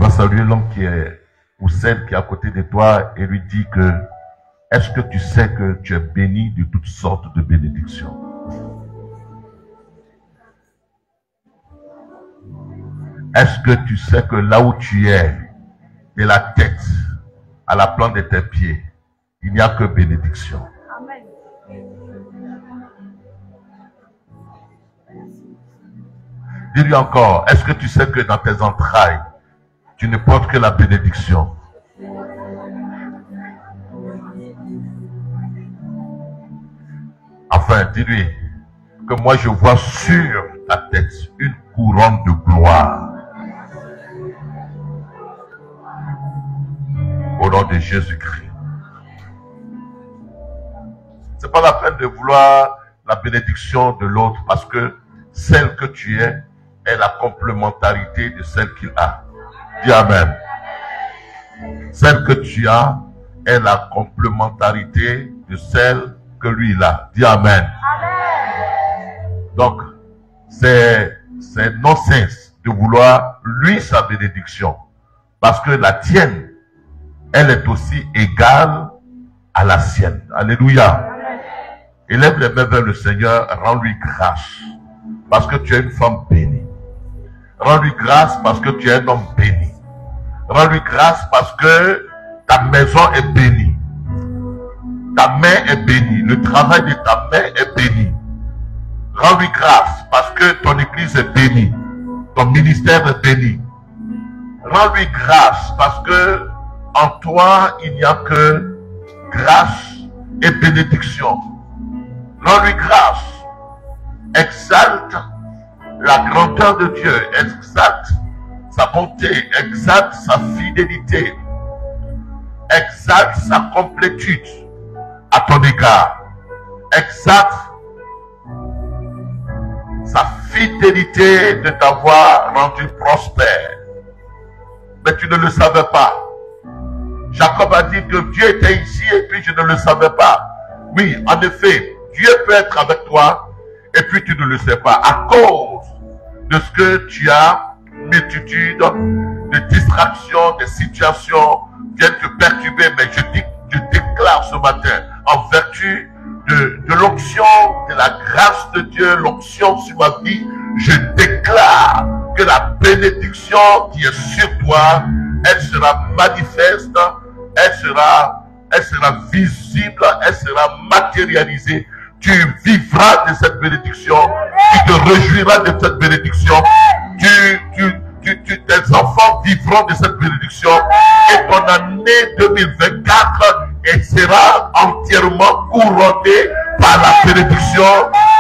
Va saluer l'homme qui est, ou celle qui est à côté de toi et lui dit que, est-ce que tu sais que tu es béni de toutes sortes de bénédictions? Est-ce que tu sais que là où tu es, de la tête à la plante de tes pieds, il n'y a que bénédiction? Amen. Dis-lui encore, est-ce que tu sais que dans tes entrailles, tu ne portes que la bénédiction? Enfin, dis-lui que moi je vois sur ta tête une couronne de gloire. Au nom de Jésus-Christ. C'est pas la peine de vouloir la bénédiction de l'autre parce que celle que tu es est la complémentarité de celle qu'il a. Dis Amen. Celle que tu as est la complémentarité de celle que lui il a. Dis Amen. Donc, c'est non-sens de vouloir lui sa bénédiction. Parce que la tienne, elle est aussi égale à la sienne. Alléluia. Élève les mains vers le Seigneur, rends-lui grâce. Parce que tu es une femme bénie. Rends-lui grâce parce que tu es un homme béni. Rends-lui grâce parce que ta maison est bénie. Ta main est bénie. Le travail de ta main est béni. Rends-lui grâce parce que ton église est bénie. Ton ministère est béni. Rends-lui grâce parce que en toi, il n'y a que grâce et bénédiction. Rends-lui grâce. Exalte la grandeur de Dieu. Exalte sa bonté. Exalte sa fidélité. Exalte sa complétude à ton égard. Exalte sa fidélité de t'avoir rendu prospère. Mais tu ne le savais pas. Jacob a dit que Dieu était ici et puis je ne le savais pas. Oui, en effet, Dieu peut être avec toi et puis tu ne le sais pas. À cause de ce que tu as, multitude de distractions, de situations viennent te perturber. Mais je déclare ce matin, en vertu de l'onction, de la grâce de Dieu, l'onction sur ma vie, je déclare que la bénédiction qui est sur toi, elle sera manifeste, elle sera visible, elle sera matérialisée. Tu vivras de cette bénédiction, tu te réjouiras de cette bénédiction, tes enfants vivront de cette bénédiction et ton année 2024 elle sera entièrement couronnée par la bénédiction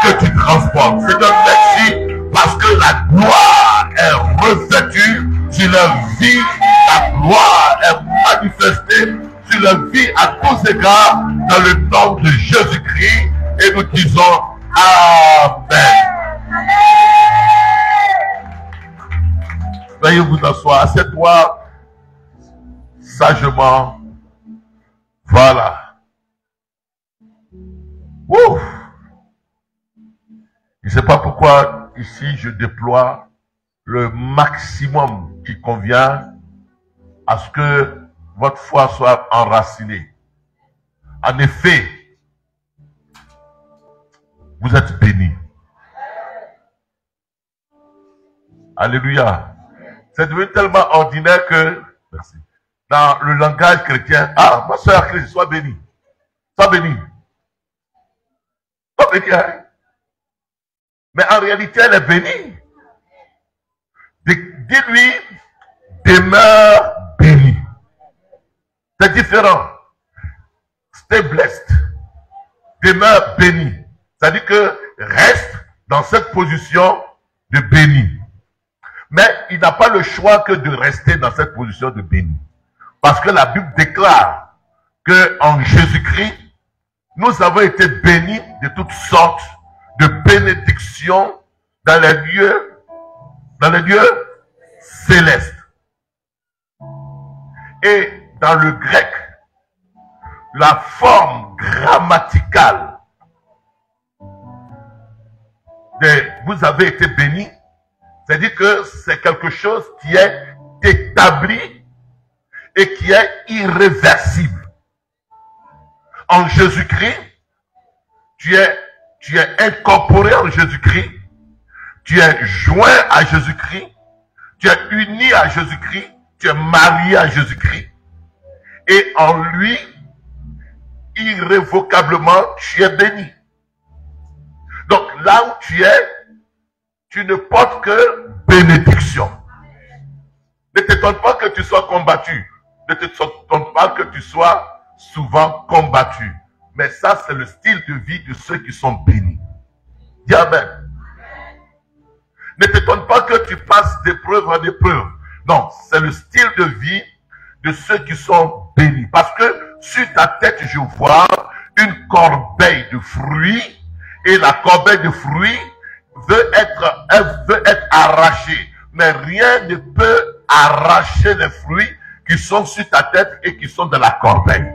que tu transportes. Seigneur, merci parce que la gloire est revêtue sur leur vie, la gloire est manifestée sur leur vie à tous égards dans le nom de Jésus-Christ et nous disons Amen. Veuillez vous asseoir, assieds-toi sagement. Voilà. Ouf. Je ne sais pas pourquoi ici je déploie le maximum qui convient à ce que votre foi soit enracinée. En effet, vous êtes bénis. Alléluia. C'est devenu tellement ordinaire que, merci, dans le langage chrétien, ah, ma soeur Christ, sois bénie. Sois bénie. Sois bénie. Hein? Mais en réalité, elle est bénie. Dis-lui, demeure bénie. C'est différent. Stay blessed. Demeure bénie. C'est-à-dire que reste dans cette position de béni. Mais il n'a pas le choix que de rester dans cette position de béni. Parce que la Bible déclare que en Jésus-Christ, nous avons été bénis de toutes sortes de bénédictions dans les lieux célestes. Et dans le grec, la forme grammaticale de vous avez été bénis, c'est-à-dire que c'est quelque chose qui est établi et qui est irréversible. En Jésus-Christ, tu es incorporé en Jésus-Christ, tu es joint à Jésus-Christ, tu es uni à Jésus-Christ, tu es marié à Jésus-Christ. Et en lui, irrévocablement, tu es béni. Donc là où tu es, tu ne portes que bénédiction. Ne t'étonne pas que tu sois combattu. Ne t'étonne pas que tu sois souvent combattu. Mais ça, c'est le style de vie de ceux qui sont bénis. Dis Amen. Ne t'étonne pas que tu passes d'épreuve en épreuve. Non, c'est le style de vie de ceux qui sont bénis. Parce que sur ta tête, je vois une corbeille de fruits. Et la corbeille de fruits veut être arrachée. Mais rien ne peut arracher les fruits qui sont sur ta tête et qui sont dans la corbeille.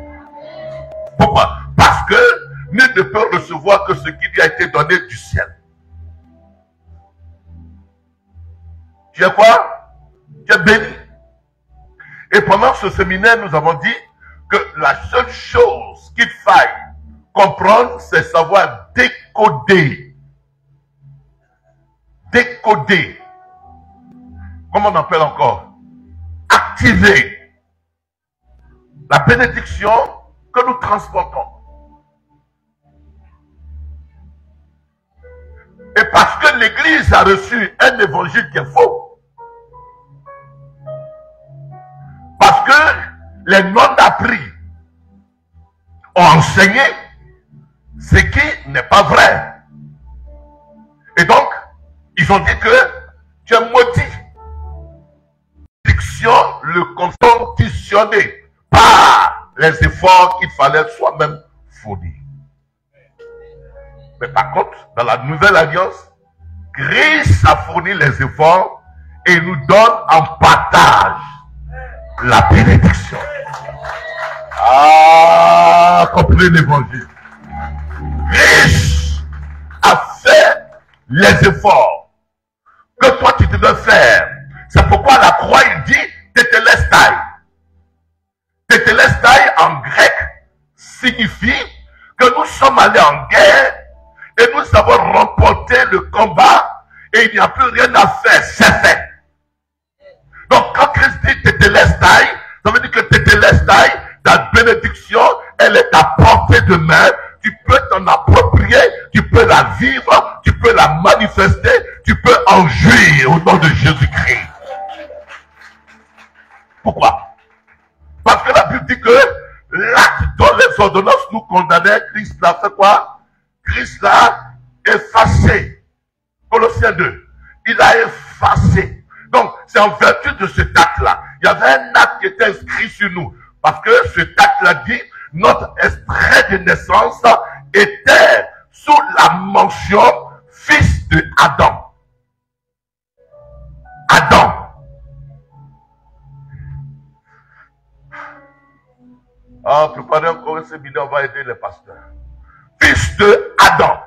Pourquoi? Parce que nul ne peut recevoir que ce qui lui a été donné du ciel. Tu es quoi? Tu es béni. Et pendant ce séminaire, nous avons dit que la seule chose qu'il faille comprendre, c'est savoir décoder. Décoder. Comment on appelle encore? Activer la bénédiction que nous transportons. Et parce que l'Église a reçu un évangile qui est faux. Parce que les non-appris ont enseigné ce qui n'est pas vrai. Et donc, ils ont dit que tu es maudit. Le conditionné par les efforts qu'il fallait soi-même fournir. Mais par contre, dans la nouvelle alliance, Christ a fourni les efforts et il nous donne en partage la bénédiction. Ah, comprenez l'évangile. Christ a fait les efforts que toi tu devais faire. C'est pourquoi à la croix, il dit Tetelestai. Tetelestai en grec signifie que nous sommes allés en guerre et nous avons remporté le combat et il n'y a plus rien à faire, c'est fait. Donc quand Christ dit Tetelestai, ça veut dire que Tetelestai, ta bénédiction, elle est à portée de main. Tu peux t'en approprier, tu peux la vivre, tu peux la manifester, tu peux en jouir au nom de Jésus-Christ. Pourquoi? Parce que la Bible dit que l'acte dont les ordonnances nous condamnaient, Christ l'a fait quoi? Christ l'a effacé. Colossiens 2. Il a effacé. Donc, c'est en vertu de cet acte-là. Il y avait un acte qui était inscrit sur nous. Parce que cet acte-là dit, notre extrait de naissance était sous la mention fils de Adam. Adam. Ah, préparez encore un séminaire, on va aider les pasteurs. Fils de Adam.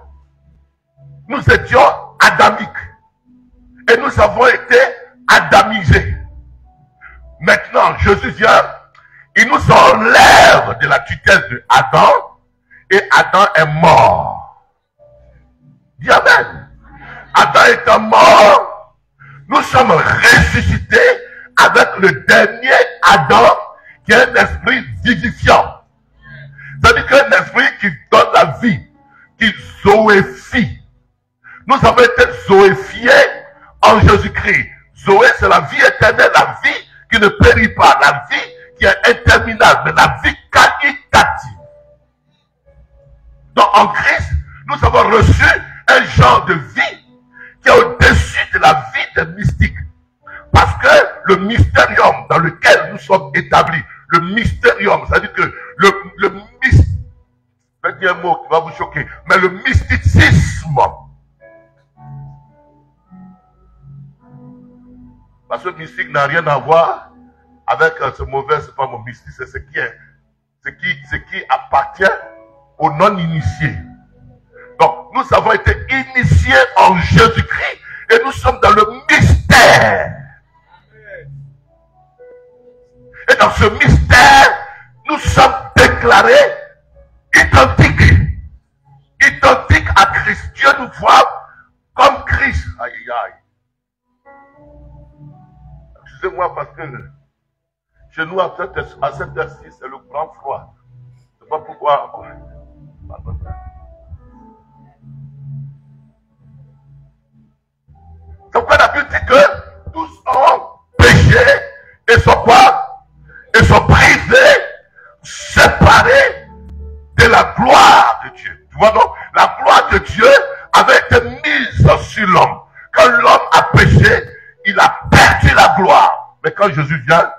Nous étions adamiques. Et nous avons été adamisés. Maintenant, Jésus vient, il nous enlève de la tutelle de Adam, et Adam est mort. Dis Amen. Adam étant mort, nous sommes ressuscités avec le dernier Adam, qui est un esprit vivifiant. C'est-à-dire qu'un esprit qui donne la vie, qui zoéfie. Nous avons été zoéfiés en Jésus-Christ. Zoé, c'est la vie éternelle, la vie qui ne périt pas, la vie qui est interminable, mais la vie qualitative. Donc en Christ, nous avons reçu un genre de vie qui est au-dessus de la vie des mystiques. Parce que le mystérium dans lequel nous sommes établis, le mystérium, c'est-à-dire que le mysticisme, je vais dire un mot qui va vous choquer, mais le mysticisme, parce que le mystique n'a rien à voir avec ce mauvais, c'est pas mon mystique, c'est ce qui appartient aux non-initiés. Donc, nous avons été initiés en Jésus-Christ et nous sommes dans le mystère. Et dans ce mystère, nous sommes déclarés identiques. Identiques à Christ. Dieu nous voit comme Christ. Aïe, aïe. Excusez-moi parce que chez nous, à cette heure-ci, c'est le grand froid. Je ne sais pas pourquoi. C'est pourquoi la Bible dit que tous ont péché et sont quoi? Et sont privés, séparés de la gloire de Dieu. Tu vois donc, la gloire de Dieu avait été mise sur l'homme. Quand l'homme a péché, il a perdu la gloire. Mais quand Jésus vient,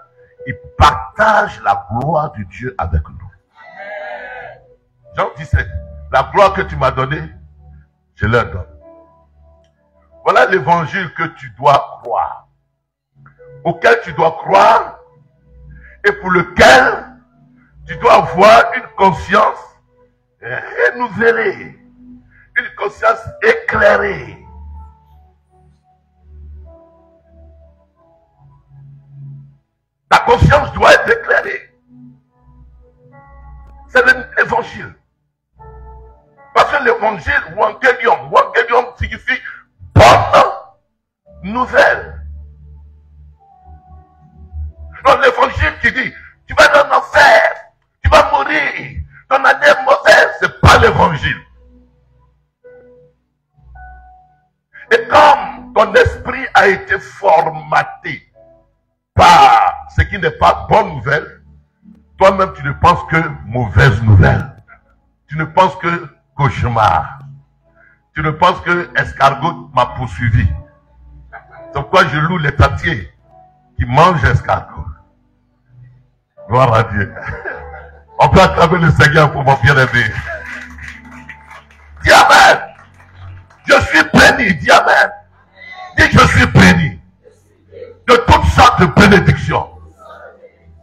il partage la gloire de Dieu avec nous. Jean 17, la gloire que tu m'as donnée, je leur donne. Voilà l'évangile que tu dois croire, auquel tu dois croire et pour lequel tu dois avoir une conscience renouvelée, une conscience éclairée. Ta conscience doit être éclairée. C'est l'évangile. Parce que l'évangile, Wangelium signifie bonne nouvelle. Donc l'évangile qui dit, tu vas dans l'enfer, tu vas mourir, ton année est mauvaise, c'est pas l'évangile. Et comme ton esprit a été formaté par ce qui n'est pas bonne nouvelle, toi-même tu ne penses que mauvaise nouvelle. Tu ne penses que cauchemar. Tu ne penses que escargot m'a poursuivi. C'est pourquoi je loue les tatiers qui mangent escargot. Gloire à Dieu. On peut acclamer le Seigneur pour mon bien-aimé. Dis Amen. Je suis béni. Dis Amen. Dis je suis béni. De toutes sortes de bénédictions.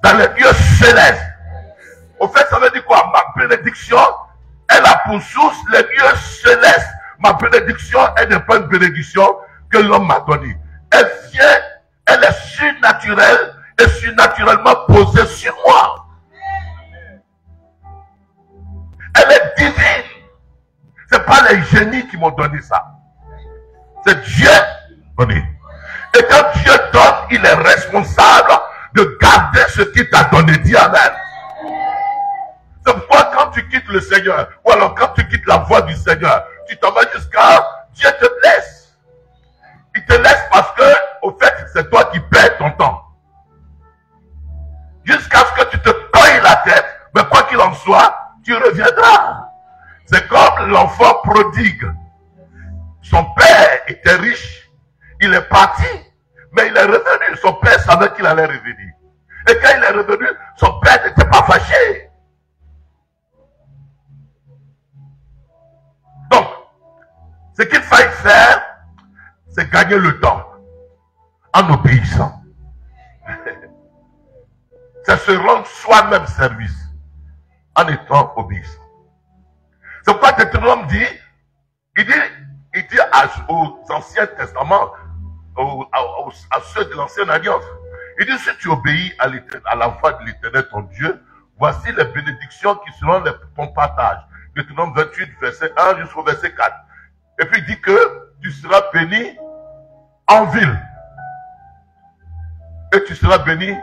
Dans les lieux célestes. Au fait, ça veut dire quoi? Ma bénédiction, elle a pour source les lieux célestes. Ma bénédiction, elle n'est pas une bénédiction que l'homme m'a donnée. Elle vient, elle est surnaturelle et surnaturellement posée sur moi. Elle est divine. Ce n'est pas les génies qui m'ont donné ça. C'est Dieu qui m'a donné. Et quand Dieu donne, il est responsable de garder ce qu'il t'a donné. Dis Amen. C'est pourquoi quand tu quittes le Seigneur, ou alors quand tu quittes la voie du Seigneur, tu t'en vas jusqu'à Dieu te laisse. Il te laisse parce que, au fait, c'est toi qui perds ton temps. Jusqu'à ce que tu te cognes la tête, mais quoi qu'il en soit, tu reviendras. C'est comme l'enfant prodigue. Son père était riche, il est parti, mais il est revenu. Son père savait qu'il allait revenir. Et quand il est revenu, son père n'était pas fâché. Donc, ce qu'il fallait faire, c'est gagner le temps en obéissant. C'est se rendre soi-même service en étant obéissant. C'est pourquoi Deutéronome dit, il dit aux Anciens Testaments, à ceux de l'Ancienne Alliance, il dit si tu obéis à la voix de l'Éternel ton Dieu, voici les bénédictions qui seront ton partage. Deutéronome 28, verset 1 jusqu'au verset 4. Et puis il dit que tu seras béni en ville. Et tu seras béni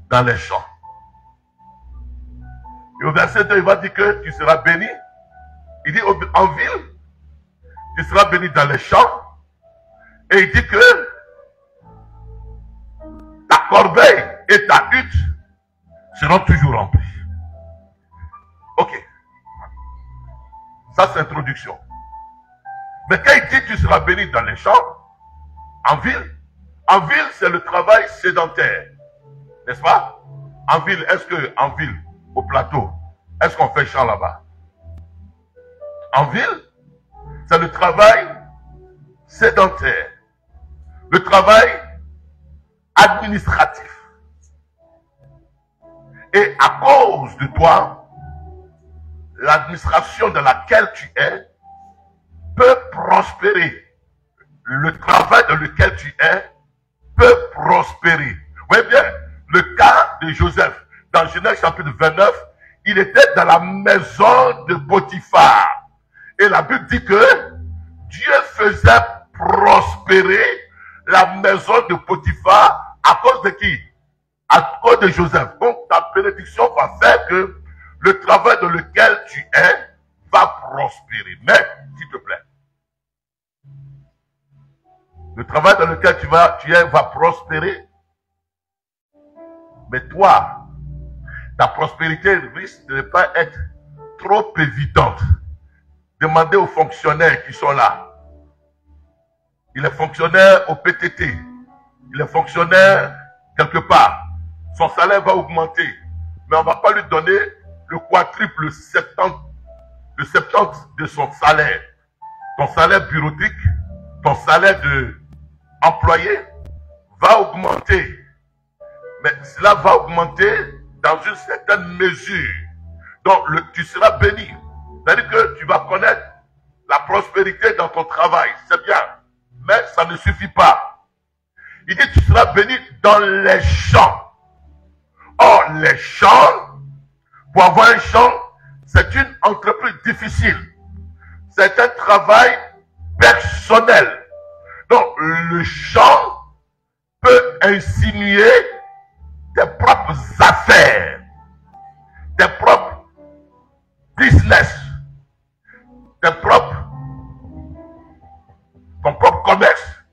dans les champs. Et au verset 2, il va dire que tu seras béni. Il dit en ville, tu seras béni dans les champs. Et il dit que ta corbeille et ta hutte seront toujours remplies. Ok. Ça, c'est l'introduction. Mais quand il dit tu seras béni dans les champs, en ville, c'est le travail sédentaire. N'est-ce pas? En ville, au plateau, est-ce qu'on fait champ là-bas? En ville, c'est le travail sédentaire. Le travail administratif. Et à cause de toi, l'administration dans laquelle tu es peut prospérer. Le travail dans lequel tu es peut prospérer. Vous voyez bien, le cas de Joseph. Dans Genèse chapitre 29, il était dans la maison de Potiphar. Et la Bible dit que Dieu faisait prospérer la maison de Potiphar à cause de qui? À cause de Joseph. Donc ta bénédiction va faire que le travail dans lequel tu es va prospérer. Mais, s'il te plaît, le travail dans lequel tu es va prospérer. Mais toi, ta prospérité risque de ne pas être trop évidente. Demandez aux fonctionnaires qui sont là. Il est fonctionnaire au PTT. Il est fonctionnaire quelque part. Son salaire va augmenter. Mais on ne va pas lui donner le quadruple, le septante de son salaire. Ton salaire bureautique, ton salaire d'employé va augmenter. Mais cela va augmenter dans une certaine mesure. Donc, tu seras béni. C'est-à-dire que tu vas connaître la prospérité dans ton travail. C'est bien. Mais ça ne suffit pas. Il dit, tu seras béni dans les champs. Or, les champs, pour avoir un champ, c'est une entreprise difficile. C'est un travail personnel. Donc, le champ peut insinuer tes propres affaires, tes propres business, ton propre commerce,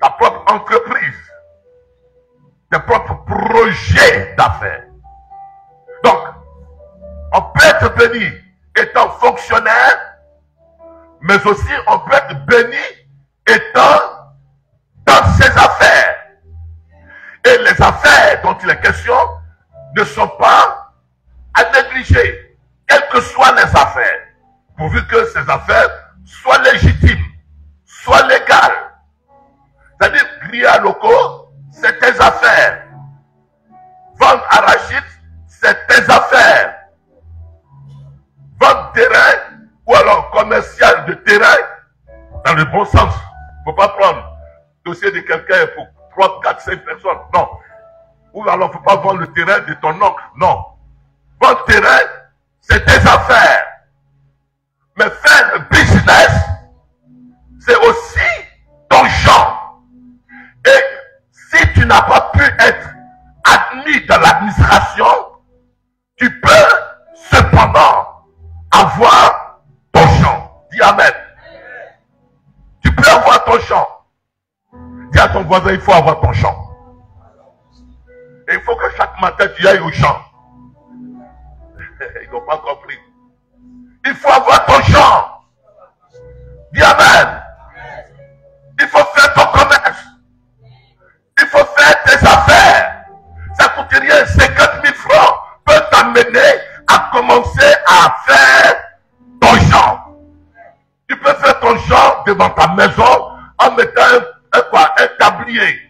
ta propre entreprise, tes propres projets d'affaires. Donc, on peut être béni étant fonctionnaire, mais aussi on peut être béni étant dans ses affaires. Et les affaires dont il est question ne sont pas à négliger, quelles que soient les affaires, pourvu que ces affaires soient légitimes, soient légales. C'est-à-dire, griller à locaux, c'est tes affaires. Vendre arachide, c'est tes affaires. Vendre terrain, ou alors commercial de terrain, dans le bon sens. Il ne faut pas prendre le dossier de quelqu'un pour 3, 4, 5 personnes. Non. Ou alors, il ne faut pas vendre le terrain de ton oncle. Non. Vendre terrain, c'est tes affaires. Mais faire le business, c'est aussi ton genre. Et si tu n'as pas pu être admis dans l'administration, tu peux cependant avoir ton champ. Dis Amen. Tu peux avoir ton champ. Dis à ton voisin, il faut avoir ton champ. Et il faut que chaque matin tu ailles au champ. Ils n'ont pas compris. Il faut avoir ton champ. Dis Amen. Il faut faire ton commerce. Il faut faire tes affaires. Ça coûte rien. 50 000 francs peut t'amener à commencer à faire ton champ. Tu peux faire ton champ devant ta maison en mettant un tablier.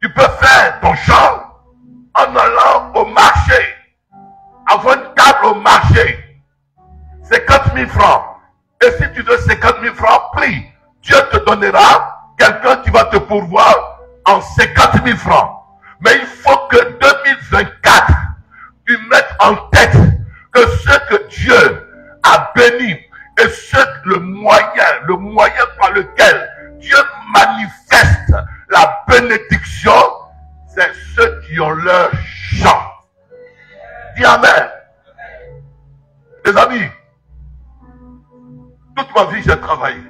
Tu peux faire ton champ en allant au marché. Avoir une table au marché. 50 000 francs. Et si tu veux 50 000 francs, prie. Dieu te donnera quelqu'un qui va te pourvoir en 50 000 francs. Mais il faut que 2024, tu mettes en tête que ce que Dieu a béni et le moyen par lequel Dieu manifeste la bénédiction, c'est ceux qui ont leur champ. Dis Amen. Les amis, toute ma vie j'ai travaillé.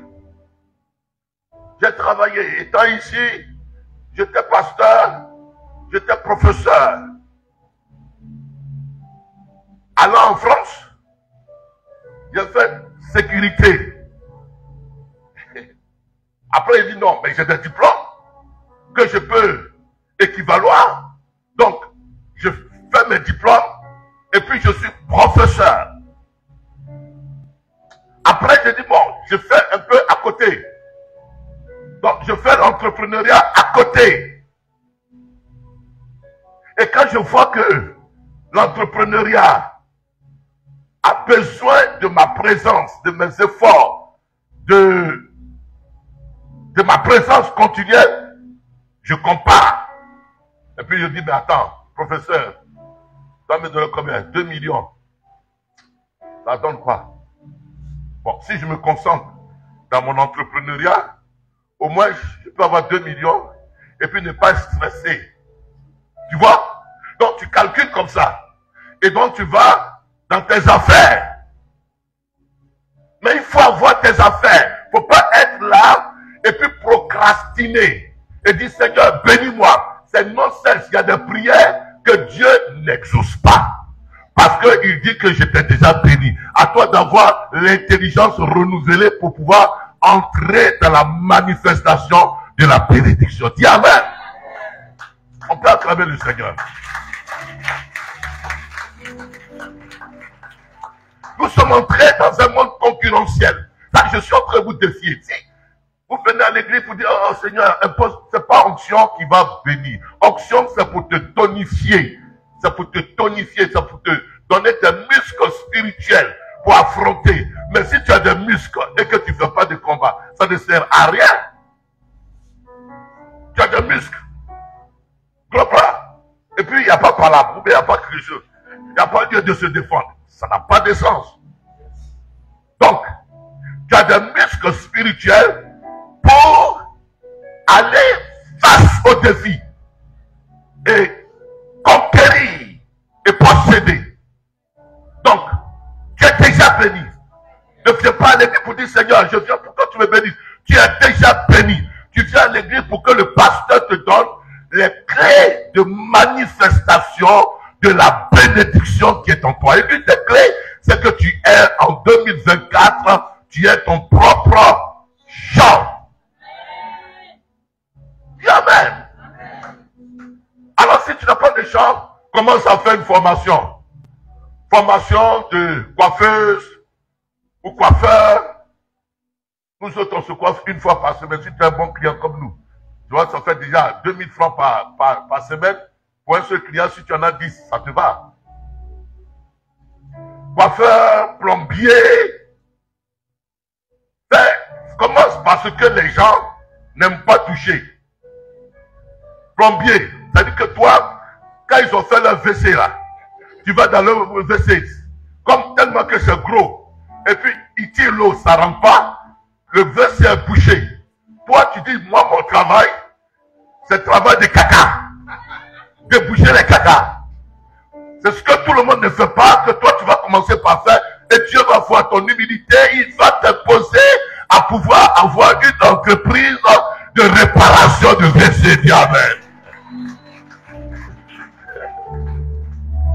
J'ai travaillé. Étant ici, j'étais pasteur, j'étais professeur. Allant en France, j'ai fait sécurité. Après, il dit non, mais j'ai des diplômes que je peux équivaloir. Donc, je fais mes diplômes et puis je suis professeur. Après, j'ai dit bon, je fais un peu à côté. Donc, je fais l'entrepreneuriat à côté. Et quand je vois que l'entrepreneuriat a besoin de ma présence, de mes efforts, de ma présence continuelle, je compare. Et puis je dis, mais attends, professeur, tu vas me donner combien? 2 millions. Ça donne quoi? Bon, si je me concentre dans mon entrepreneuriat, au moins je peux avoir 2 millions et puis ne pas stresser. Tu vois? Donc tu calcules comme ça. Et donc tu vas dans tes affaires. Mais il faut avoir tes affaires. Il ne faut pas être là et puis procrastiner. Et dire, Seigneur, bénis-moi. C'est non-sens. Il y a des prières que Dieu n'exauce pas. Parce qu'il dit que j'étais déjà béni. À toi d'avoir l'intelligence renouvelée pour pouvoir entrer dans la manifestation de la bénédiction. Dis Amen. On peut acclamer le Seigneur. Nous sommes entrés dans un monde concurrentiel. Ça, je suis en train de vous défier. Si vous venez à l'église pour dire, oh Seigneur, c'est pas onction qui va bénir. Onction, c'est pour te tonifier. C'est pour te tonifier, c'est pour te donner des muscles spirituels pour affronter. Mais si tu as des muscles et que tu ne fais pas de combat, ça ne sert à rien. Tu as des muscles. Gros bras. Et puis, il n'y a pas par là, il n'y a pas quelque chose. Il n'y a pas lieu de se défendre. Ça n'a pas de sens. Donc, tu as des muscles spirituels pour aller face au défi et conquérir et posséder. Donc, tu es déjà béni. Ne viens pas à l'église pour dire, Seigneur, je viens pour que tu me bénisses. Tu es déjà béni. Tu viens à l'église pour que le pasteur te donne les clés de manifestation de la bénédiction qui est en toi. Et l'une des clés, c'est que tu es en 2024, tu es ton propre champ. Dis Amen. Alors si tu n'as pas de champ, commence à faire une formation. Formation de coiffeuse ou coiffeur. Nous autres, on se coiffe une fois par semaine. Si tu es un bon client comme nous, tu vois, ça fait déjà 2000 francs par semaine. Pour un seul client, si tu en as 10, ça te va. Coiffeur, plombier. Commence parce que les gens n'aiment pas toucher. Plombier, c'est-à-dire que toi, quand ils ont fait leur WC là, tu vas dans leur WC, comme tellement que c'est gros, et puis ils tirent l'eau, ça ne rentre pas, le WC est bouché. Toi, tu dis, moi, mon travail, c'est le travail de caca. De bouger les caca. C'est ce que tout le monde ne fait pas, que toi, tu vas commencer par faire, et Dieu va voir ton humilité, il va t'imposer à pouvoir avoir une entreprise de réparation de WC. Dis Amen.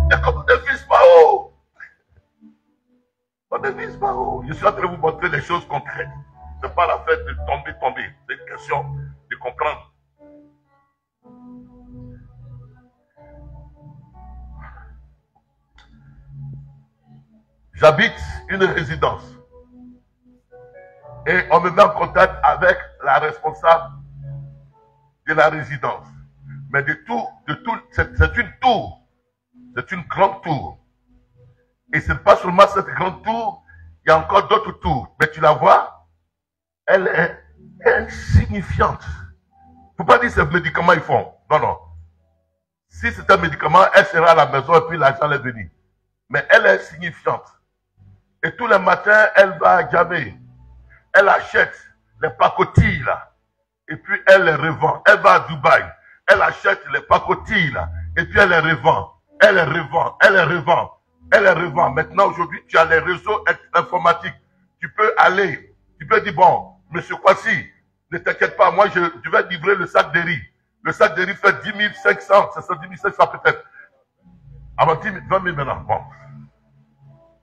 Et comme on ne vise pas haut. On ne vise pas haut. Je suis en train de vous montrer des choses concrètes. Ce n'est pas la fête de tomber. C'est une question de comprendre. J'habite une résidence. Et on me met en contact avec la responsable de la résidence. Mais c'est une tour. C'est une grande tour. Et ce n'est pas seulement cette grande tour, il y a encore d'autres tours. Mais tu la vois, elle est insignifiante. Il ne faut pas dire que ces médicaments ils font. Non, non. Si c'est un médicament, elle sera à la maison et puis l'argent est venu. Mais elle est insignifiante. Et tous les matins, elle va à Djamé. Elle achète les pacotilles là. Et puis elle les revend. Elle va à Dubaï. Elle achète les pacotilles là. Et puis elle les revend. Elle les revend. Elle les revend. Elle les revend. Maintenant, aujourd'hui, tu as les réseaux informatiques. Tu peux aller. Tu peux dire, bon, monsieur Kwasi, ne t'inquiète pas, moi je vais livrer le sac de riz. Le sac de riz fait 10 500. C'est ça, 10 500 peut-être. Avant 20 000 maintenant. Bon.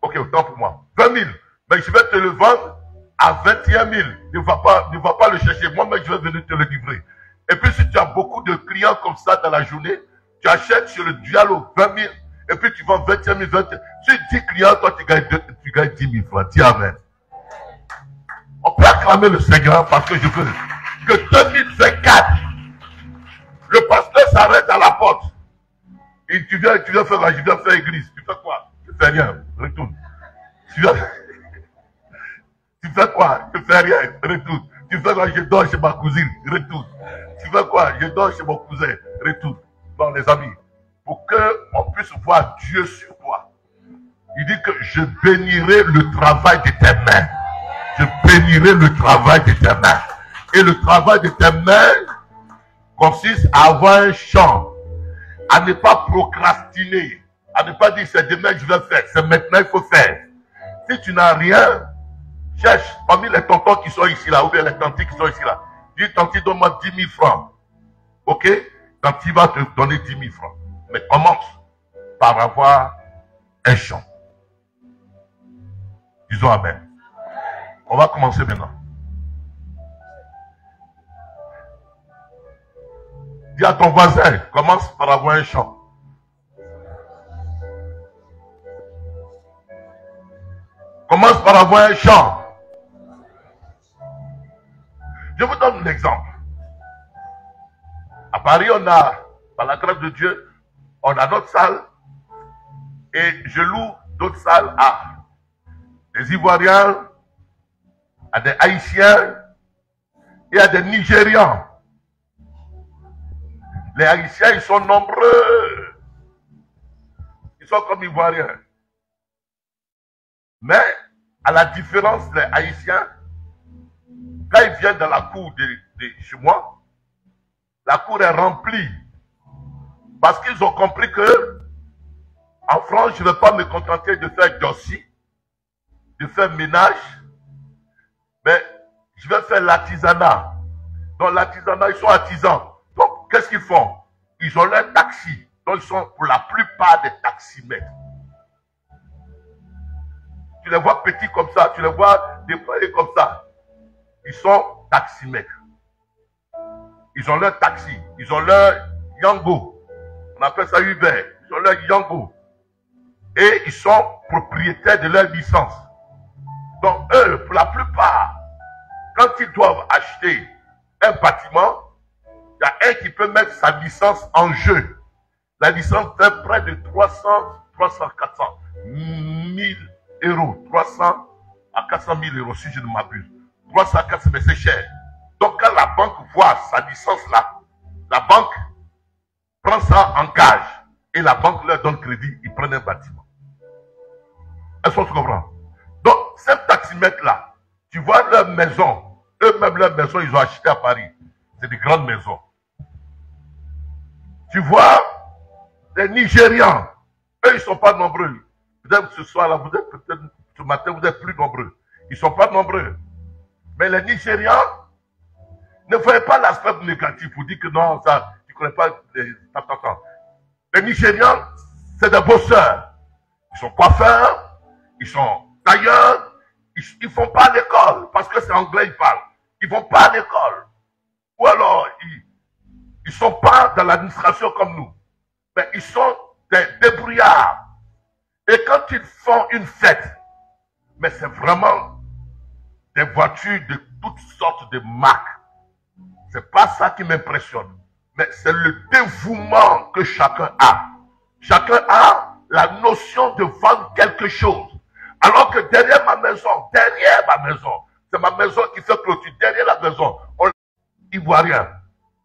Ok, autant pour moi. 20 000. Mais je vais te le vendre à 21 000. Ne va pas le chercher. Moi-même, je vais venir te le livrer. Et puis, si tu as beaucoup de clients comme ça dans la journée, tu achètes sur le dialogue 20 000. Et puis, tu vends 21 000, 20 000. Sur 10 clients, toi, tu gagnes 10 000 francs. Dis Amen. On peut acclamer le Seigneur parce que je veux que 2024, le pasteur s'arrête à la porte. Et tu viens faire quoi? Je viens faire église. Tu fais quoi? Je fais rien. Retourne. Tu fais quoi? Je fais rien. Retourne. Tu fais quoi? Je dors chez ma cousine. Retourne. Tu fais quoi? Je dors chez mon cousin. Retourne. Non, les amis, pour qu'on puisse voir Dieu sur toi, il dit que je bénirai le travail de tes mains. Je bénirai le travail de tes mains. Et le travail de tes mains consiste à avoir un champ, à ne pas procrastiner, à ne pas dire c'est demain que je vais faire, c'est maintenant qu'il faut faire. Si tu n'as rien, cherche parmi les tontons qui sont ici là, ou bien les tantis qui sont ici là. Dis, tanti, donne-moi 10 000 francs. Ok? Tanti va te donner 10 000 francs. Mais commence par avoir un champ. Disons amen. On va commencer maintenant. Dis à ton voisin, commence par avoir un champ. Commence par avoir un champ. Je vous donne un exemple. À Paris, on a, par la grâce de Dieu, on a notre salle et je loue d'autres salles à des Ivoiriens, à des Haïtiens et à des Nigérians. Les Haïtiens, ils sont nombreux. Ils sont comme Ivoiriens. Mais, à la différence des Haïtiens, quand ils viennent dans la cour de chez moi, la cour est remplie. Parce qu'ils ont compris que, en France, je ne vais pas me contenter de faire dossi, de faire ménage, mais je vais faire l'artisanat. Dans l'artisanat, ils sont artisans. Donc, qu'est-ce qu'ils font? Ils ont leur taxi. Donc, ils sont pour la plupart des taximètres. Tu les vois petits comme ça, tu les vois déployés comme ça. Ils sont taximètres. Ils ont leur taxi, ils ont leur Yango. On appelle ça Uber. Ils ont leur Yango. Et ils sont propriétaires de leur licence. Donc eux, pour la plupart, quand ils doivent acheter un bâtiment, il y a un qui peut mettre sa licence en jeu. La licence fait près de 300, 400 000 euros. 300 à 400 000 euros, si je ne m'abuse. 300 à 400, mais c'est cher. Donc quand la banque voit sa licence là, la banque prend ça en gage et la banque leur donne crédit, ils prennent un bâtiment. Est-ce qu'on se comprend? Donc, ces taximètres là, tu vois leur maison, eux-mêmes leur maison, ils ont acheté à Paris. C'est des grandes maisons. Tu vois les Nigérians, eux, ils ne sont pas nombreux. Peut-être ce soir là, vous êtes peut-être ce matin, vous êtes plus nombreux. Ils ne sont pas nombreux. Mais les Nigérians, ne voyez pas l'aspect négatif. Vous dites que non, ça, tu ne connais pas les... Les Nigérians, c'est des bosseurs. Ils sont coiffeurs, ils sont tailleurs, ils ne font pas l'école, parce que c'est anglais, ils parlent. Ils ne vont pas à l'école. Ou alors, ils ne sont pas dans l'administration comme nous. Mais ils sont des débrouillards. Et quand ils font une fête, mais c'est vraiment des voitures de toutes sortes de marques. C'est pas ça qui m'impressionne. Mais c'est le dévouement que chacun a. Chacun a la notion de vendre quelque chose. Alors que derrière ma maison, c'est ma maison qui fait clôture. Derrière la maison, on est ivoirien.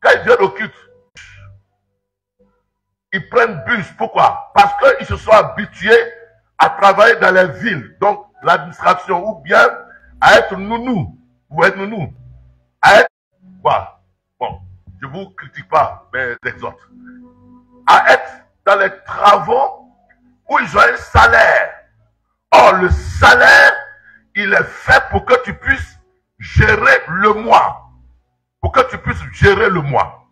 Quand ils viennent au culte, ils prennent bus. Pourquoi? Parce qu'ils se sont habitués à travailler dans les villes. Donc, l'administration, ou bien à être nounou. Ou être nounou. À être... Voilà. Bon, je ne vous critique pas, mais j'exhorte. À être dans les travaux où ils ont un salaire. Or, le salaire, il est fait pour que tu puisses gérer le mois. Pour que tu puisses gérer le mois.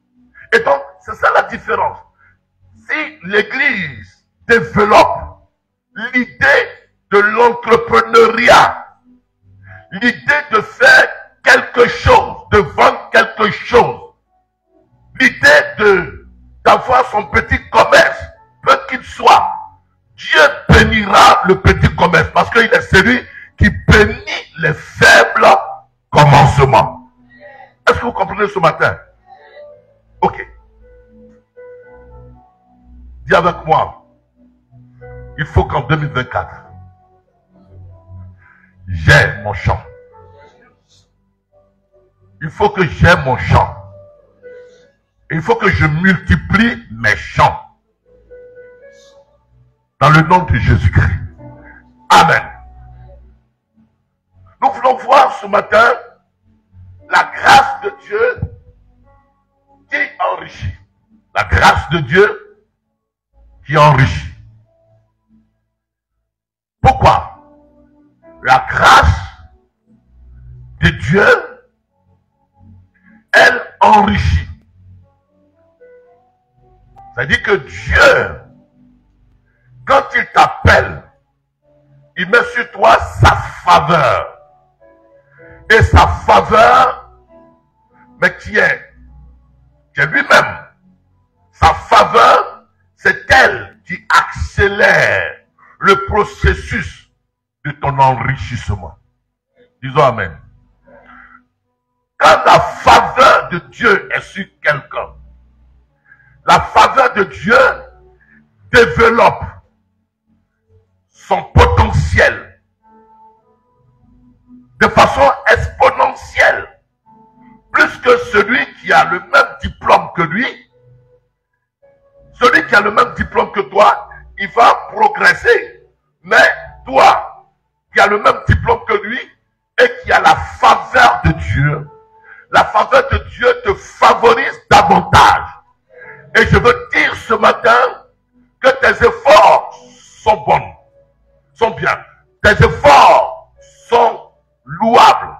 Et donc, c'est ça la différence. Si l'Église développe l'idée de l'entrepreneuriat, l'idée de faire quelque chose, de vendre quelque chose, l'idée d'avoir son petit commerce, peu qu'il soit, Dieu bénira le petit commerce parce qu'il est celui qui bénit les faibles commencements. Est-ce que vous comprenez ce matin? Ok. Dis avec moi, il faut qu'en 2024, j'ai mon champ. Il faut que j'aie mon champ. Il faut que je multiplie mes champs. Dans le nom de Jésus-Christ. Amen. Nous voulons voir ce matin la grâce de Dieu qui enrichit. La grâce de Dieu qui enrichit. Pourquoi? La grâce de Dieu, elle enrichit. C'est-à-dire que Dieu, quand il t'appelle, il met sur toi sa faveur. Et sa faveur, mais qui est lui-même. Sa faveur, c'est elle qui accélère le processus de ton enrichissement. Disons Amen. Quand la faveur de Dieu est sur quelqu'un, la faveur de Dieu développe son potentiel de façon exponentielle. Plus que celui qui a le même diplôme que lui, celui qui a le même diplôme que toi, il va progresser. Mais toi, qui as le même diplôme que lui, et qui a la faveur de Dieu, la faveur de Dieu te favorise davantage. Et je veux dire ce matin que tes efforts sont bons, sont bien. Tes efforts sont louables.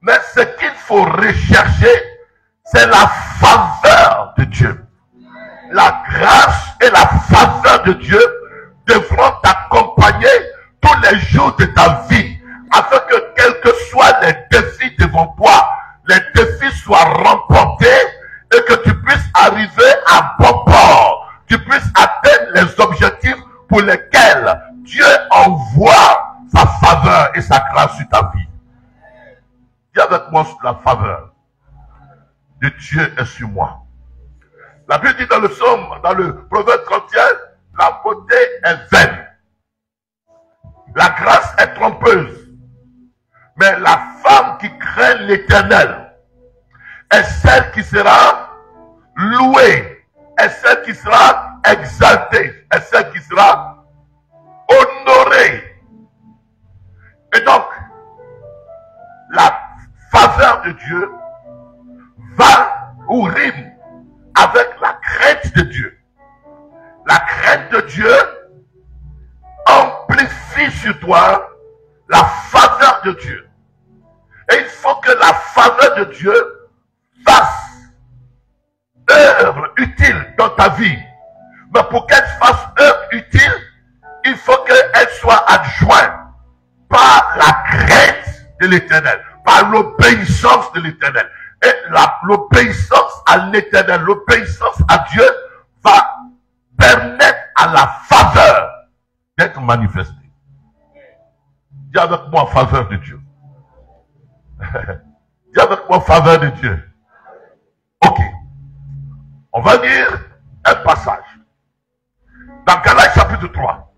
Mais ce qu'il faut rechercher, c'est la faveur de Dieu. La grâce et la faveur de Dieu devront t'accompagner tous les jours de ta vie, afin que quels que soient les défis devant toi, les défis soient remportés et que tu puisses arriver à bon port, tu puisses atteindre les objectifs pour lesquels Dieu envoie sa faveur et sa grâce sur ta vie. Dis avec moi, la faveur de Dieu est sur moi. La Bible dit dans le psaume, dans le proverbe 31, la beauté est vaine. La grâce est trompeuse. Mais la femme qui craint l'Éternel est celle qui sera louée, est celle qui sera exaltée, est celle qui sera honorée. Et donc, la faveur de Dieu va ou rime avec la crainte de Dieu. La crainte de Dieu amplifie sur toi la faveur de Dieu. Et il faut que la faveur de Dieu fasse œuvre utile dans ta vie. Mais pour qu'elle fasse œuvre utile, il faut qu'elle soit adjointe par la crainte de l'Éternel, par l'obéissance de l'Éternel. Et l'obéissance à l'Éternel, l'obéissance à Dieu va permettre à la faveur d'être manifestée. Dis avec moi, faveur de Dieu. Dis avec moi, faveur de Dieu. Ok. On va lire un passage. Dans Galates chapitre 3.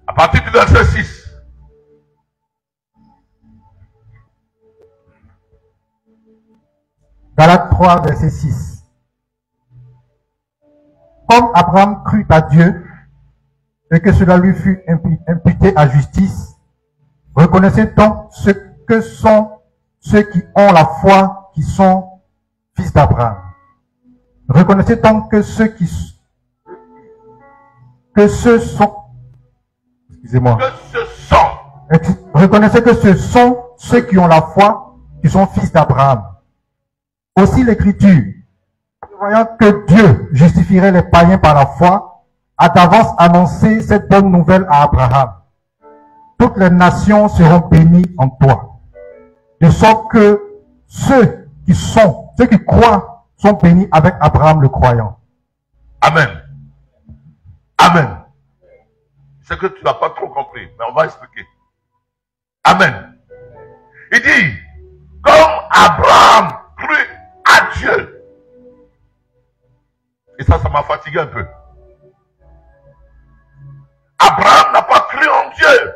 À partir du verset 6. Galates 3, verset 6. Comme Abraham crut à Dieu et que cela lui fut imputé à justice, reconnaissez donc ce que sont ceux qui ont la foi, qui sont fils d'Abraham. Reconnaissez donc que ceux sont Reconnaissez que ce sont ceux qui ont la foi, qui sont fils d'Abraham. Aussi l'Écriture, voyant que Dieu justifierait les païens par la foi, a d'avance annoncé cette bonne nouvelle à Abraham. Toutes les nations seront bénies en toi. De sorte que ceux qui croient sont bénis avec Abraham le croyant. Amen. Amen. C'est que tu n'as pas trop compris, mais on va expliquer. Amen. Il dit, comme Abraham crut à Dieu. Et ça m'a fatigué un peu. Abraham n'a pas cru en Dieu.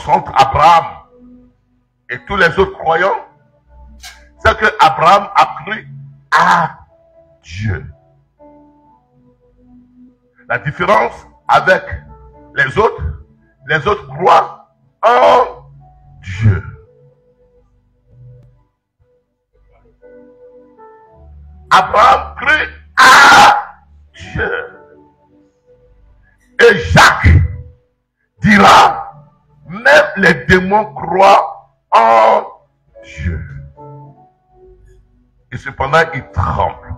entre Abraham et tous les autres croyants, c'est que Abraham a cru à Dieu. La différence avec les autres croient en Dieu. Abraham crut à Dieu. Et Jacques dira, même les démons croient en Dieu. Et cependant, ils tremblent.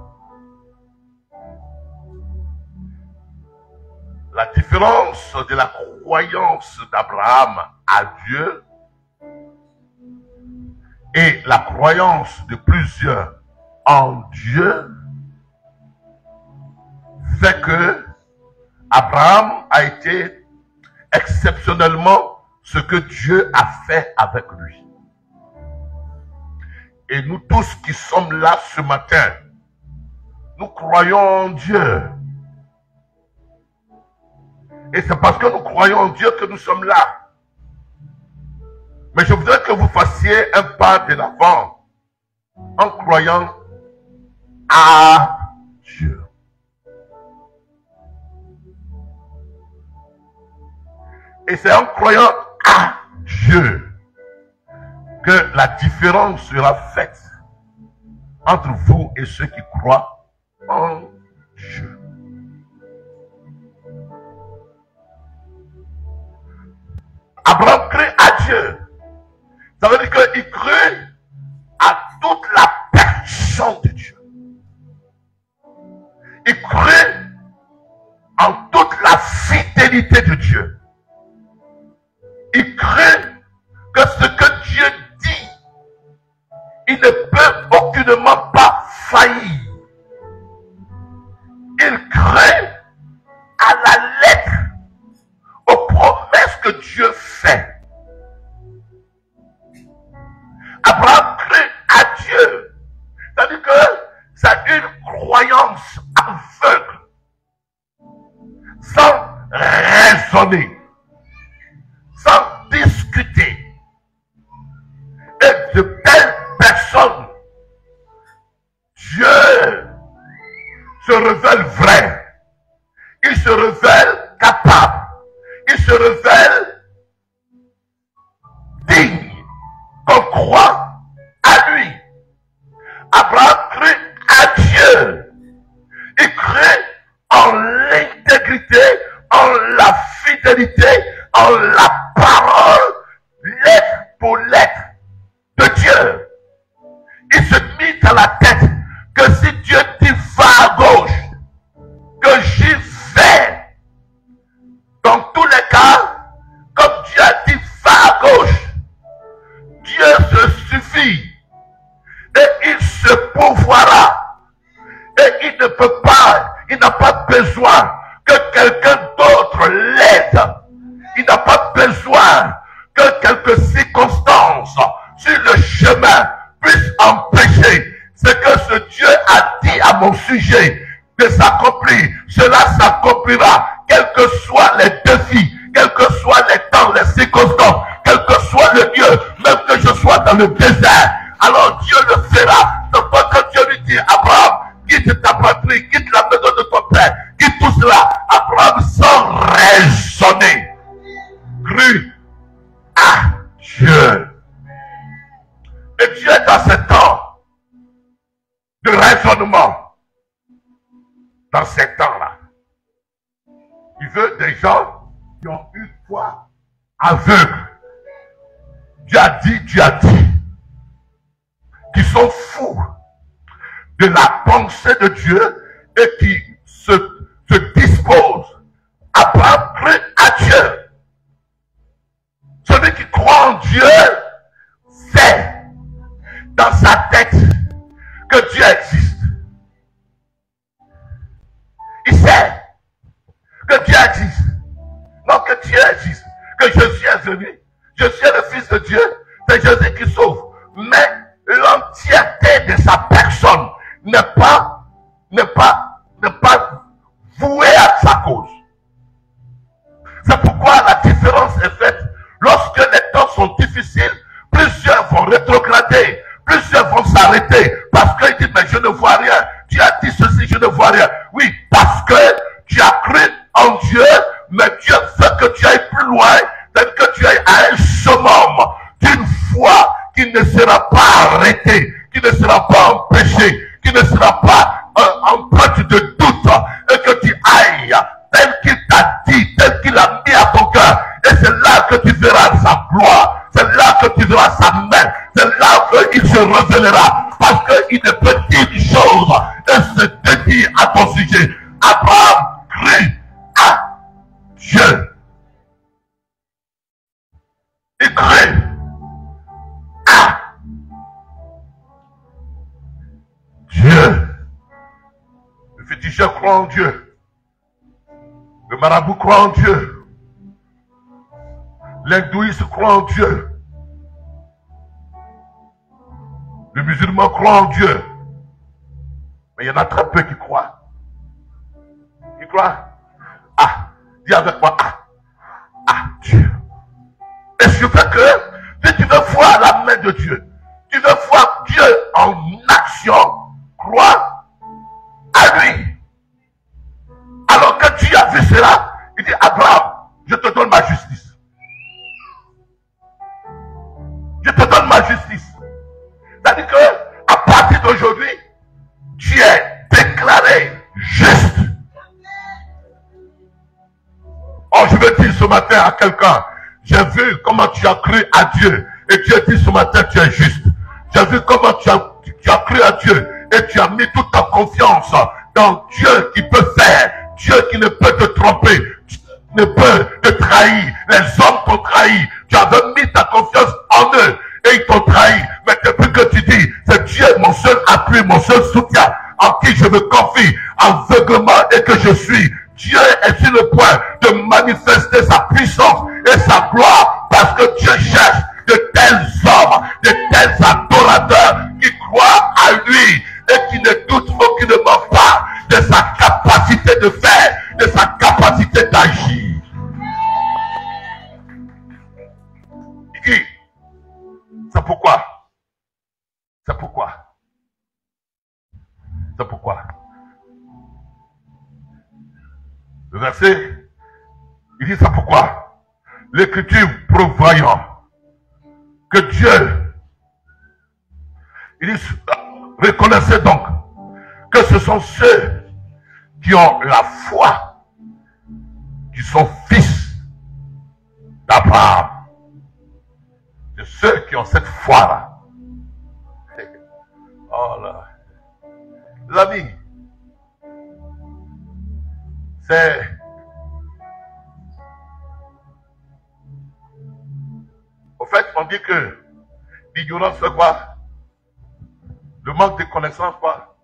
La différence de la croyance d'Abraham à Dieu et la croyance de plusieurs en Dieu fait que Abraham a été exceptionnellement ce que Dieu a fait avec lui. Et nous tous qui sommes là ce matin, nous croyons en Dieu. Et c'est parce que nous croyons en Dieu que nous sommes là. Mais je voudrais que vous fassiez un pas de l'avant en croyant à Dieu. Et c'est en croyant à Dieu que la différence sera faite entre vous et ceux qui croient en Dieu. Abraham crut à Dieu. Ça veut dire qu'il crut à toute la personne de Dieu. Il crut en toute la fidélité de Dieu. Il crut que ce que Dieu dit, il ne peut aucunement pas faillir. Il crut à la lettre aux promesses que Dieu fait. Abraham crut à Dieu. C'est-à-dire que c'est une croyance aveugle, sans raisonner, sans discuter. Et de telles personnes, Dieu se révèle vrai. Il se révèle capable. Il se révèle digne. Qu'on croit à lui. Abraham crut à Dieu. Il crut en l'intégrité, en la fidélité, en la parole, lettre pour lettre de Dieu. Il se mit à la tête que si Dieu dit va à gauche, que j'y vais. Dans tous les cas, comme Dieu a dit va à gauche, Dieu se suffit. Et il se pourvoira. Et il ne peut pas, il n'a pas besoin que quelqu'un d'autre l'aide. Il n'a pas besoin que quelques circonstances sur le chemin puissent empêcher ce que ce Dieu a dit à mon sujet de s'accomplir. Cela s'accomplira, quels que soient les défis, quels que soient les temps, les circonstances, quel que soit le lieu, même que je sois dans le désert. Alors Dieu le fera. C'est pas que Dieu lui dit, Abraham, quitte ta patrie, quitte la maison de ton père, quitte tout cela. Abraham, sans raisonner, crut à Dieu. Et Dieu est dans ce temps de raisonnement. Dans ces temps-là, il veut des gens qui ont une foi aveugle. Dieu a dit, qui sont fous de la pensée de Dieu et qui se disposent à creuser à Dieu. Celui qui croit en Dieu sait dans sa tête que Dieu existe. Il sait que Dieu existe. Non, que Dieu existe. Que Jésus est venu. Je suis le Fils de Dieu. C'est Jésus qui sauve. Mais l'entièreté de sa personne n'est pas vouée à sa cause. C'est pourquoi la différence est faite lorsque les dit, mais je ne vois rien. Tu as dit ceci, je ne vois rien. Oui, parce que tu as cru en Dieu, mais Dieu veut que tu ailles plus loin, que tu ailles à un summum d'une foi qui ne sera pas arrêtée, qui ne sera pas empêchée, qui ne sera pas empreinte de doute, et que tu ailles tel qu'il t'a dit, tel qu'il a mis à ton cœur. Et c'est là que tu verras sa gloire, c'est là que tu verras sa main, c'est là qu'il se révélera, parce qu'il ne peut dire une chose et se dédie à ton sujet. Abraham crut à Dieu. Il crut à Dieu. Le féticheur croit en Dieu. Le marabout croit en Dieu. L'hindouiste croit en Dieu. Le musulman croit en Dieu. Mais il y en a très peu qui croient. Qui croient? Ah, dis avec moi, Dieu. Et je veux que, si tu veux voir la main de Dieu, tu veux voir Dieu en action, crois à lui. Alors que Dieu a vu cela, il dit, Abraham, je te donne ma justice. Je te donne ma justice. C'est-à-dire que, à partir d'aujourd'hui, tu es déclaré juste. Oh, je veux dire ce matin à quelqu'un, j'ai vu comment tu as cru à Dieu et Dieu dit ce matin tu es juste. J'ai vu comment tu as cru à Dieu et tu as mis toute ta confiance dans Dieu qui peut faire, Dieu qui ne peut te tromper, Dieu qui ne peut te trahir. Les hommes t'ont trahi, tu avais mis ta confiance en eux et ils t'ont trahi. Mais depuis que tu dis, c'est Dieu mon seul appui, mon seul soutien, en qui je me confie aveuglement et que je suis. Dieu est sur le point de manifester sa puissance et sa gloire parce que Dieu cherche de tels hommes, de tels adorateurs qui croient à lui et qui ne doutent aucunement pas de sa capacité de faire, de sa capacité d'agir. Il dit, c'est pourquoi. C'est pourquoi. C'est pourquoi. Le verset, il dit ça pourquoi l'Écriture prévoyant que Dieu, il dit, reconnaissez donc que ce sont ceux qui ont la foi, qui sont fils d'Abraham. C'est ceux qui ont cette foi-là. Oh là. Les amis, c'est au fait, on dit que l'ignorance fait quoi? Le manque de connaissance, quoi?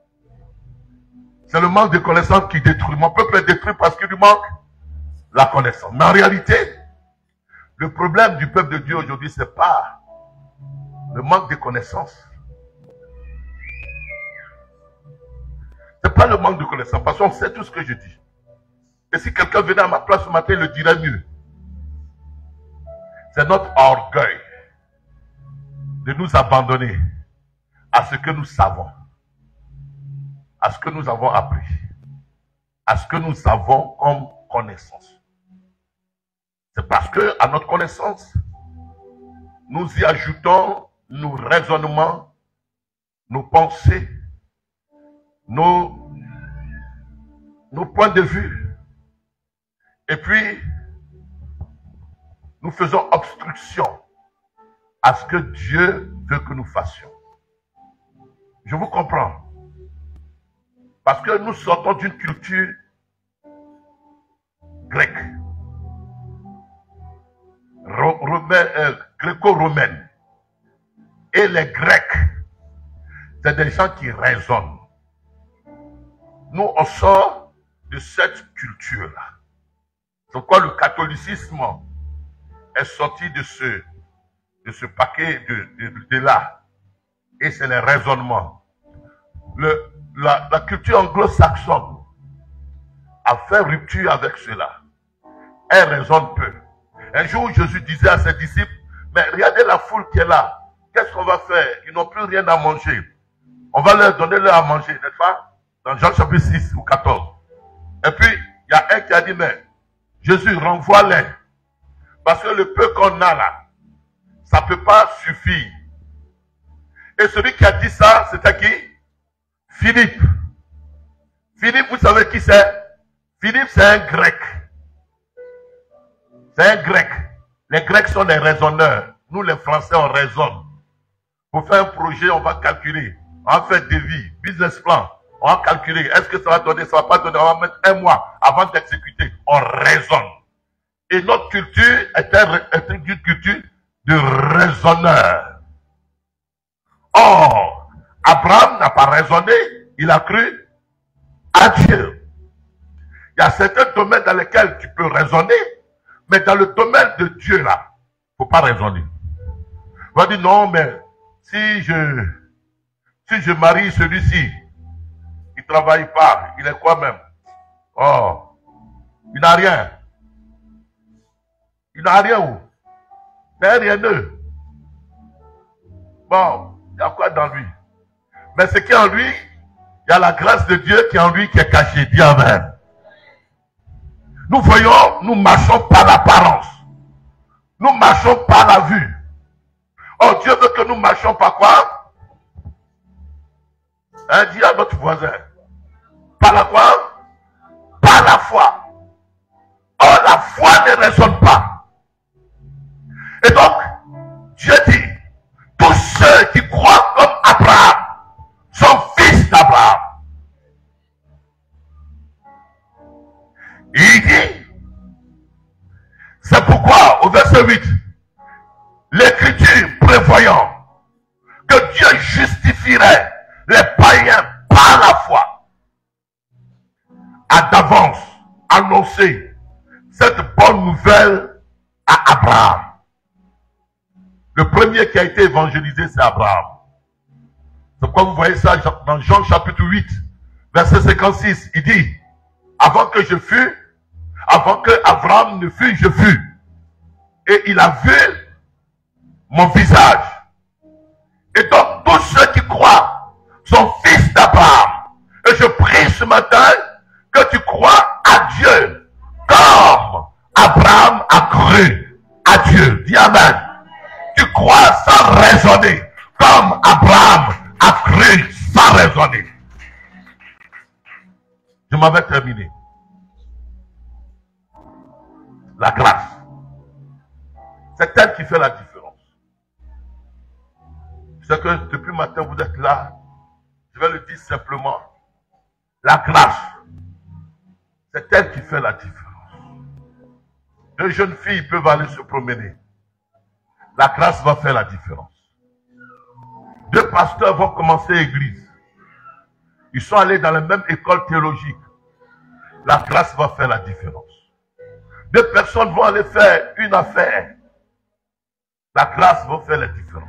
C'est le manque de connaissance qui détruit. Mon peuple est détruit parce qu'il lui manque la connaissance. Mais en réalité, le problème du peuple de Dieu aujourd'hui, c'est pas le manque de connaissance. C'est pas le manque de connaissance, parce qu'on sait tout ce que je dis. Et si quelqu'un venait à ma place ce matin, il le dirait mieux. C'est notre orgueil de nous abandonner à ce que nous savons, à ce que nous avons appris, à ce que nous avons comme connaissance. C'est parce que à notre connaissance, nous y ajoutons nos raisonnements, nos pensées, nos points de vue. Et puis, nous faisons obstruction à ce que Dieu veut que nous fassions. Je vous comprends. Parce que nous sortons d'une culture grecque, gréco-romaine. Et les Grecs, c'est des gens qui raisonnent. Nous, on sort de cette culture-là. C'est pourquoi le catholicisme est sorti de ce paquet de là. Et c'est les raisonnements. La culture anglo-saxonne a fait rupture avec cela. Elle raisonne peu. Un jour, Jésus disait à ses disciples, mais regardez la foule qui est là. Qu'est-ce qu'on va faire? Ils n'ont plus rien à manger. on va leur donner leur à manger, n'est-ce pas? Dans Jean chapitre 6 ou 14. Et puis, il y a un qui a dit, mais Jésus, renvoie-les. Parce que le peu qu'on a là, ça ne peut pas suffire. Et celui qui a dit ça, c'était qui? Philippe. Philippe, vous savez qui c'est? Philippe, c'est un grec. C'est un grec. Les grecs sont des raisonneurs. Nous, les Français, on raisonne. Pour faire un projet, on va calculer. On va faire devis, business plan. On va calculer. Est-ce que ça va donner, ça va pas donner? On va mettre 1 mois avant d'exécuter. On raisonne. Et notre culture est une culture de raisonneur. Or, Abraham n'a pas raisonné. Il a cru à Dieu. Il y a certains domaines dans lesquels tu peux raisonner, mais dans le domaine de Dieu, là, il ne faut pas raisonner. On va dire, non, mais si je marie celui-ci, il ne travaille pas, il est quoi même? Oh, il n'a rien. Il n'a rien où? C'est rien d'eux. Bon, il y a quoi dans lui? Mais ce qui est en lui, il y a la grâce de Dieu qui est en lui qui est cachée. Dis amen. Nous voyons, nous marchons par l'apparence. Nous marchons par la vue. Oh, Dieu veut que nous marchions par quoi? Hein, dis à notre voisin. Par la quoi? Par la foi. Oh, la foi ne raisonne pas. Et donc, Dieu dit, tous ceux qui croient comme Abraham sont fils d'Abraham. Il dit, c'est pourquoi, au verset 8, l'Écriture prévoyant que Dieu justifierait les païens par la foi, a d'avance annoncé cette bonne nouvelle à Abraham. Le premier qui a été évangélisé, c'est Abraham. C'est pourquoi vous voyez ça dans Jean chapitre 8, verset 56. Il dit, avant que je fût, avant que Abraham ne fût, je fus. Et il a vu mon visage. Et donc, tous ceux qui croient sont fils d'Abraham. Et je prie ce matin que tu crois à Dieu comme Abraham a cru à Dieu. Dis amen. Tu crois sans raisonner comme Abraham a cru sans raisonner. Je m'avais terminé. La grâce. C'est elle qui fait la différence. C'est que depuis le matin, vous êtes là. Je vais le dire simplement. La grâce. C'est elle qui fait la différence. Deux jeunes filles peuvent aller se promener. La grâce va faire la différence. Deux pasteurs vont commencer l'église. Ils sont allés dans la même école théologique. La grâce va faire la différence. Deux personnes vont aller faire une affaire. La grâce va faire la différence.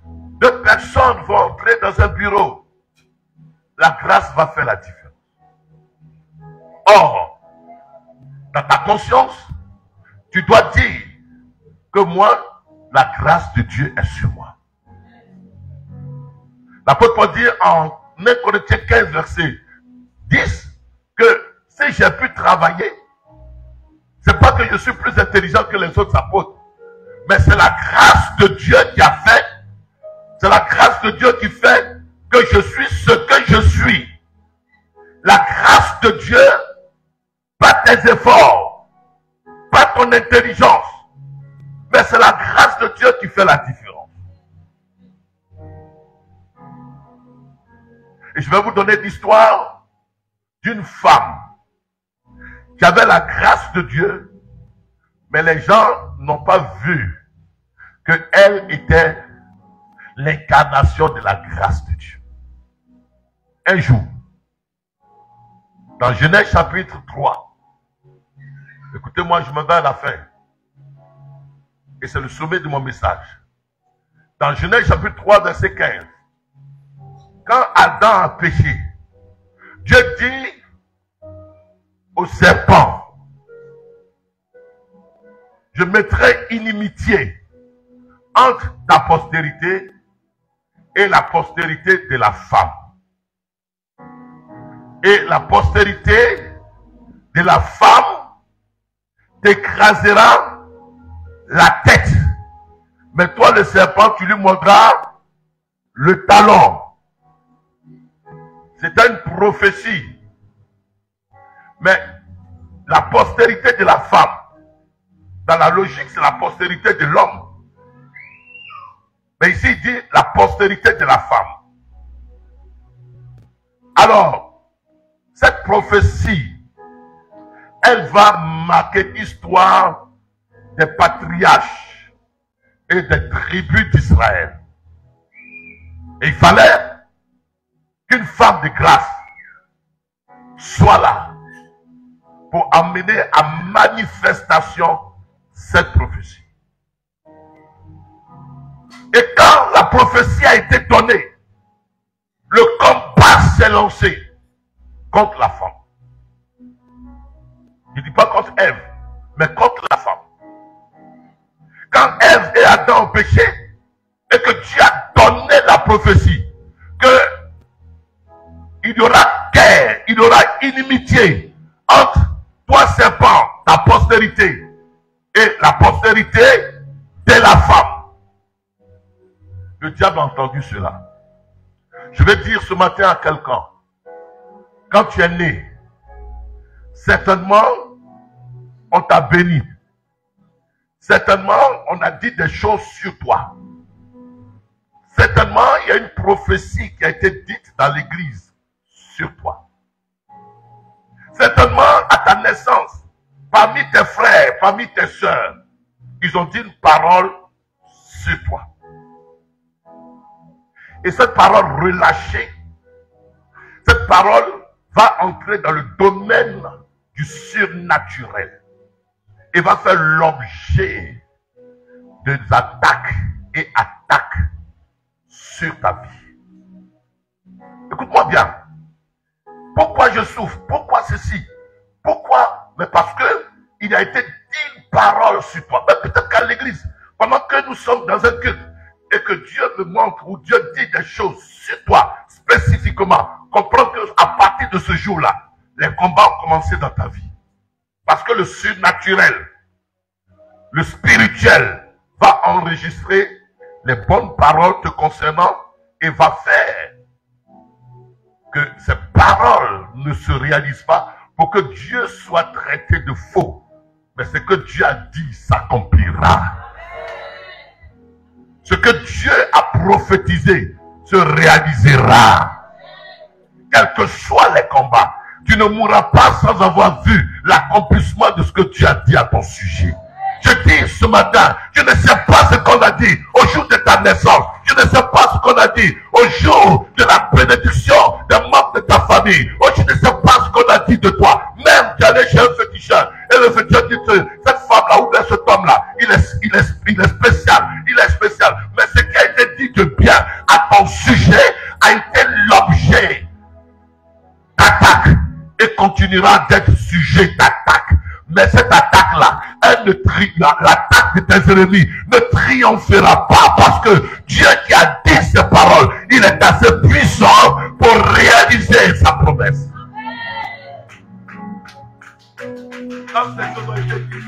Deux personnes vont entrer dans un bureau. La grâce va faire la différence. Or, dans ta conscience, tu dois dire que moi, la grâce de Dieu est sur moi. L'apôtre Paul dit en 1 Corinthiens 15, verset 10, que si j'ai pu travailler, c'est pas que je suis plus intelligent que les autres apôtres, mais c'est la grâce de Dieu qui a fait, c'est la grâce de Dieu qui fait que je suis ce que je suis. La grâce de Dieu, pas tes efforts, pas ton intelligence, mais c'est la grâce de Dieu qui fait la différence. Et je vais vous donner l'histoire d'une femme qui avait la grâce de Dieu, mais les gens n'ont pas vu qu'elle était l'incarnation de la grâce de Dieu. Un jour, dans Genèse chapitre 3, écoutez-moi, je me vais à la fin. Et c'est le sommet de mon message. Dans Genèse chapitre 3, verset 15. Quand Adam a péché, Dieu dit au serpent, je mettrai inimitié entre ta postérité et la postérité de la femme. Et la postérité de la femme t'écrasera la tête. Mais toi, le serpent, tu lui mordras le talon. C'était une prophétie. Mais la postérité de la femme, dans la logique, c'est la postérité de l'homme. Mais ici, il dit la postérité de la femme. Alors, cette prophétie, elle va marquer l'histoire des patriarches et des tribus d'Israël. Et il fallait qu'une femme de grâce soit là pour amener à manifestation cette prophétie. Et quand la prophétie a été donnée, le combat s'est lancé contre la femme. Je ne dis pas contre Ève, mais contre la femme. Quand Ève et Adam ont péché, et que Dieu a donné la prophétie, que il y aura guerre, il y aura inimitié entre toi, serpent, ta postérité, et la postérité de la femme. Le diable a entendu cela. Je vais dire ce matin à quelqu'un, quand tu es né, certainement, on t'a béni. Certainement, on a dit des choses sur toi. Certainement, il y a une prophétie qui a été dite dans l'église sur toi. Certainement, à ta naissance, parmi tes frères, parmi tes sœurs, ils ont dit une parole sur toi. Et cette parole relâchée, cette parole va entrer dans le domaine du surnaturel et va faire l'objet des attaques et attaques sur ta vie. Écoute-moi bien. Pourquoi je souffre? Pourquoi ceci? Pourquoi? Mais parce que il a été dit une parole sur toi. Mais peut-être qu'à l'église, pendant que nous sommes dans un culte, et que Dieu me montre ou Dieu dit des choses sur toi spécifiquement, comprends qu'à partir de ce jour-là, les combats ont commencé dans ta vie. Parce que le surnaturel, le spirituel va enregistrer les bonnes paroles te concernant et va faire que ces paroles ne se réalisent pas pour que Dieu soit traité de faux. Mais ce que Dieu a dit s'accomplira. Ce que Dieu a prophétisé se réalisera. Quels que soient les combats, tu ne mourras pas sans avoir vu l'accomplissement de ce que Dieu a dit à ton sujet. Je dis ce matin, je ne sais pas ce qu'on a dit au jour de ta naissance. Je ne sais pas ce qu'on a dit au jour de la bénédiction des membres de ta famille. Oh, je ne sais pas ce qu'on a dit de toi. Même tu es allé chez un féticheur et le féticheur dit que cette femme-là ou bien cet homme-là, il est spécial. Il est spécial. Mais ce qui a été dit de bien à ton sujet a été l'objet d'attaque et continuera d'être sujet d'attaque. Mais cette attaque-là, l'attaque de tes ennemis ne triomphera pas parce que Dieu qui a dit ces paroles, il est assez puissant pour réaliser sa promesse. Quand ces choses ont été dites,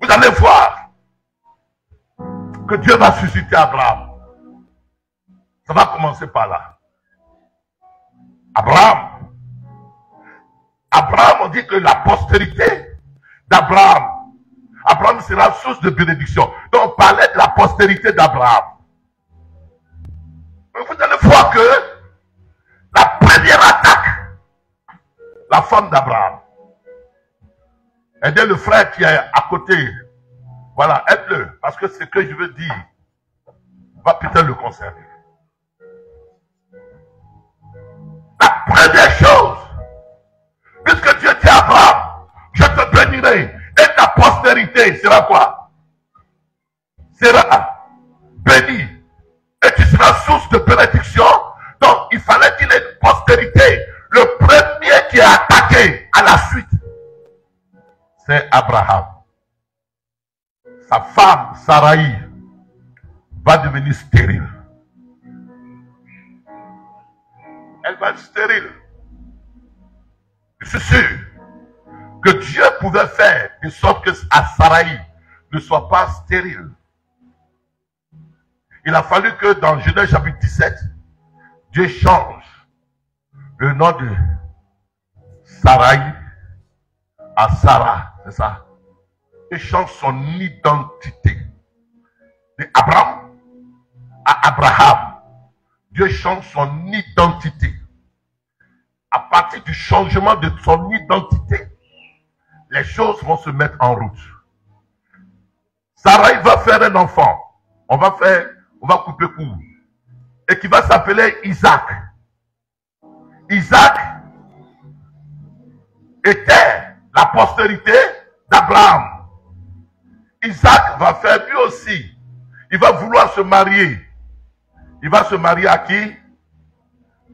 vous allez voir que Dieu va susciter Abraham. Ça va commencer par là. Abraham, on dit que la postérité d'Abraham, Abraham sera source de bénédiction. Donc on parlait de la postérité d'Abraham. Vous allez voir que la première attaque, la femme d'Abraham, aidez le frère qui est à côté. Voilà, aide-le, parce que ce que je veux dire va peut-être le concerner. La première chose, puisque Dieu dit à Abraham, je te bénirai, et ta postérité sera quoi? Sera bénie, et tu seras source de bénédiction. Donc il fallait qu'il ait une postérité. Le premier qui est attaqué à la suite, c'est Abraham. Sa femme, Sarai, va devenir stérile. Elle va être stérile. Je suis sûr que Dieu pouvait faire de sorte que Saraï ne soit pas stérile. Il a fallu que dans Genèse chapitre 17, Dieu change le nom de Saraï à Sarah, c'est ça. Dieu change son identité. De Abraham à Abraham. Dieu change son identité. À partir du changement de son identité, les choses vont se mettre en route. Sarah va faire un enfant. On va couper court. Et qui va s'appeler Isaac. Isaac était la postérité d'Abraham. Isaac va faire lui aussi. Il va vouloir se marier. Il va se marier à qui?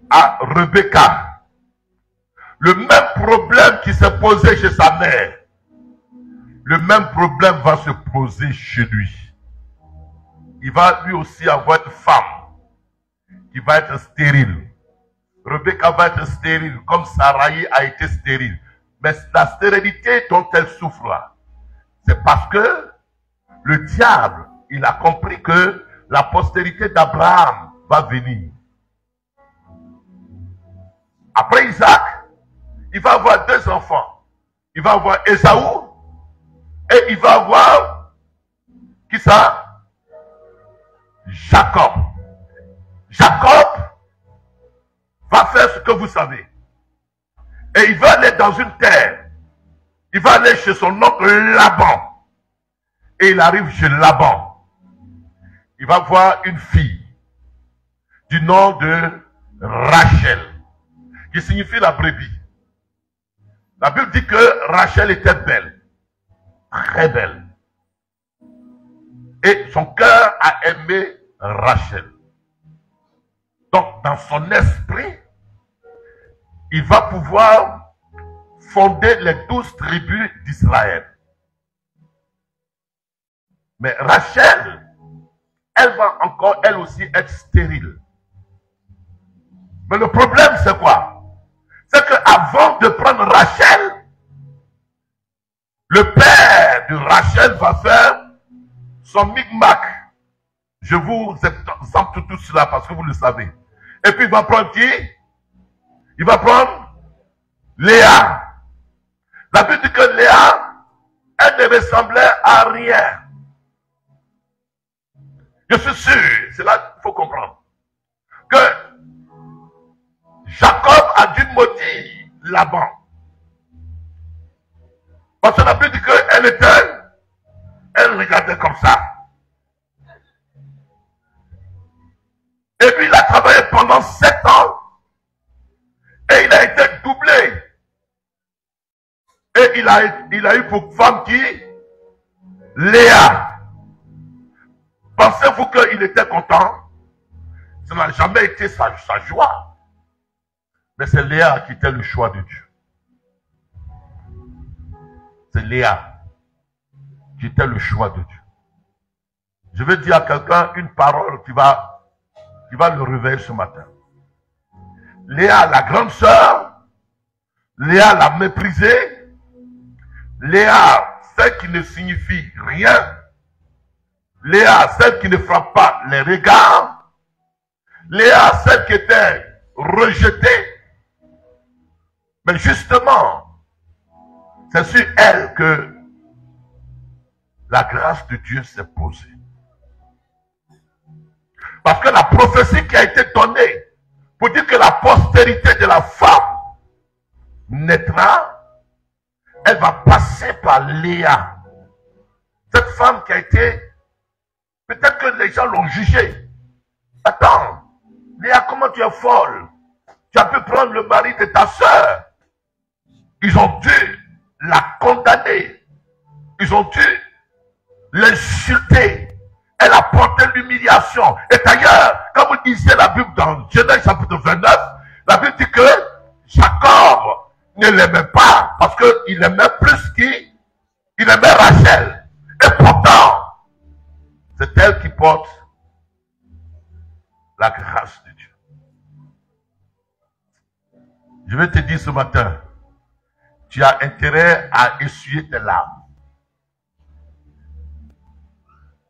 À Rebecca. Le même problème qui s'est posé chez sa mère, le même problème va se poser chez lui. Il va lui aussi avoir une femme qui va être stérile. Rebecca va être stérile, comme Saraï a été stérile. Mais la stérilité dont elle souffre là, c'est parce que le diable, il a compris que la postérité d'Abraham va venir. Après Isaac, il va avoir deux enfants. Il va avoir Ésaü et il va avoir, qui ça? Jacob. Jacob va faire ce que vous savez. Et il va aller dans une terre. Il va aller chez son oncle Laban. Et il arrive chez Laban. Il va voir une fille du nom de Rachel, qui signifie la brebis. La Bible dit que Rachel était belle, très belle. Et son cœur a aimé Rachel. Donc, dans son esprit, il va pouvoir fonder les 12 tribus d'Israël. Mais Rachel, elle va encore, elle aussi, être stérile. Mais le problème, c'est quoi? C'est qu'avant de prendre Rachel, le père de Rachel va faire son micmac. Je vous exempte tout cela parce que vous le savez. Et puis il va prendre qui? Il va prendre Léa. La Bible dit que Léa, elle ne ressemblait à rien. Je suis sûr, c'est là qu'il faut comprendre, que Jacob a dû maudire Laban. Parce que la Bible dit qu'elle elle regardait comme ça. Et puis il a travaillé pendant 7 ans. Et il a été doublé. Et il a eu pour femme qui? Léa. Pensez-vous qu'il était content? Ça n'a jamais été sa joie. Mais c'est Léa qui était le choix de Dieu. C'est Léa qui était le choix de Dieu. Je vais dire à quelqu'un une parole qui va le réveiller ce matin. Léa, la grande sœur, Léa, la méprisée, Léa, celle qui ne signifie rien, Léa, celle qui ne frappe pas les regards, Léa, celle qui était rejetée. Mais justement, c'est sur elle que la grâce de Dieu s'est posée. Parce que la prophétie qui a été donnée pour dire que la postérité de la femme naîtra, elle va passer par Léa. Cette femme qui a été, peut-être que les gens l'ont jugée. Attends, Léa, comment tu es folle? Tu as pu prendre le mari de ta sœur. Ils ont dû la condamner. Ils ont dû l'insulter. Elle a porté l'humiliation. Et d'ailleurs, comme vous disiez la Bible dans Genèse chapitre 29, la Bible dit que Jacob ne l'aimait pas parce qu'il aimait plus qui? Il aimait Rachel. Et pourtant, c'est elle qui porte grâce de Dieu. Je vais te dire ce matin, tu as intérêt à essuyer tes larmes,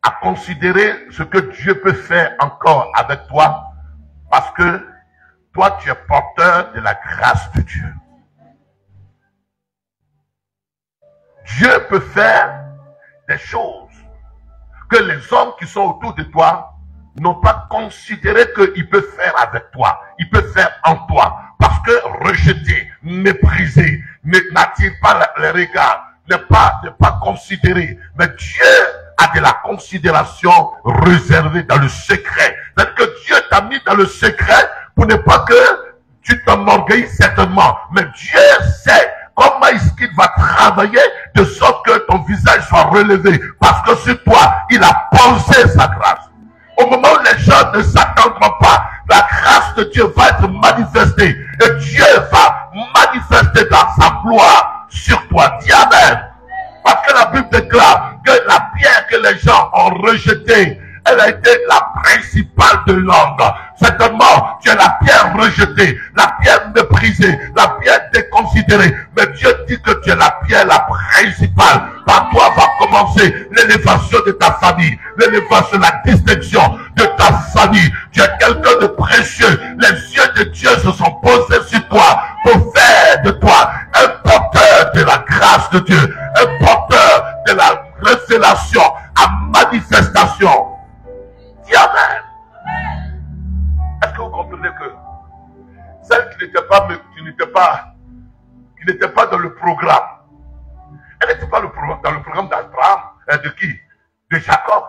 à considérer ce que Dieu peut faire encore avec toi, parce que toi, tu es porteur de la grâce de Dieu. Dieu peut faire des choses que les hommes qui sont autour de toi n'ont pas considéré qu'il peut faire avec toi. Il peut faire en toi. Parce que rejeter, mépriser, n'attire pas les regards, n'est pas considéré. Mais Dieu a de la considération réservée dans le secret. C'est-à-dire que Dieu t'a mis dans le secret pour ne pas que tu t'enorgueillisses certainement. Mais Dieu sait comment est-ce qu'il va travailler de sorte que ton visage soit relevé. Parce que sur toi, il a posé sa grâce. Au moment où les gens ne s'attendront pas, la grâce de Dieu va être manifestée. Et Dieu va manifester dans sa gloire sur toi. Dis Amen. Parce que la Bible déclare que la pierre que les gens ont rejetée, elle a été la principale de l'homme. Certainement, tu es la pierre rejetée, la pierre méprisée, la pierre déconsidérée. Mais Dieu dit que tu es la pierre la principale. Par toi va commencer l'élévation de ta famille, l'élévation, la distinction de ta famille. Tu es quelqu'un de précieux. Les yeux de Dieu se sont posés sur toi pour faire de toi un porteur de la grâce de Dieu, un porteur de la révélation à manifestation. Dis Amen. Est-ce que vous comprenez que celle qui n'était pas dans le programme, elle n'était pas dans le programme d'Abraham, de qui? De Jacob.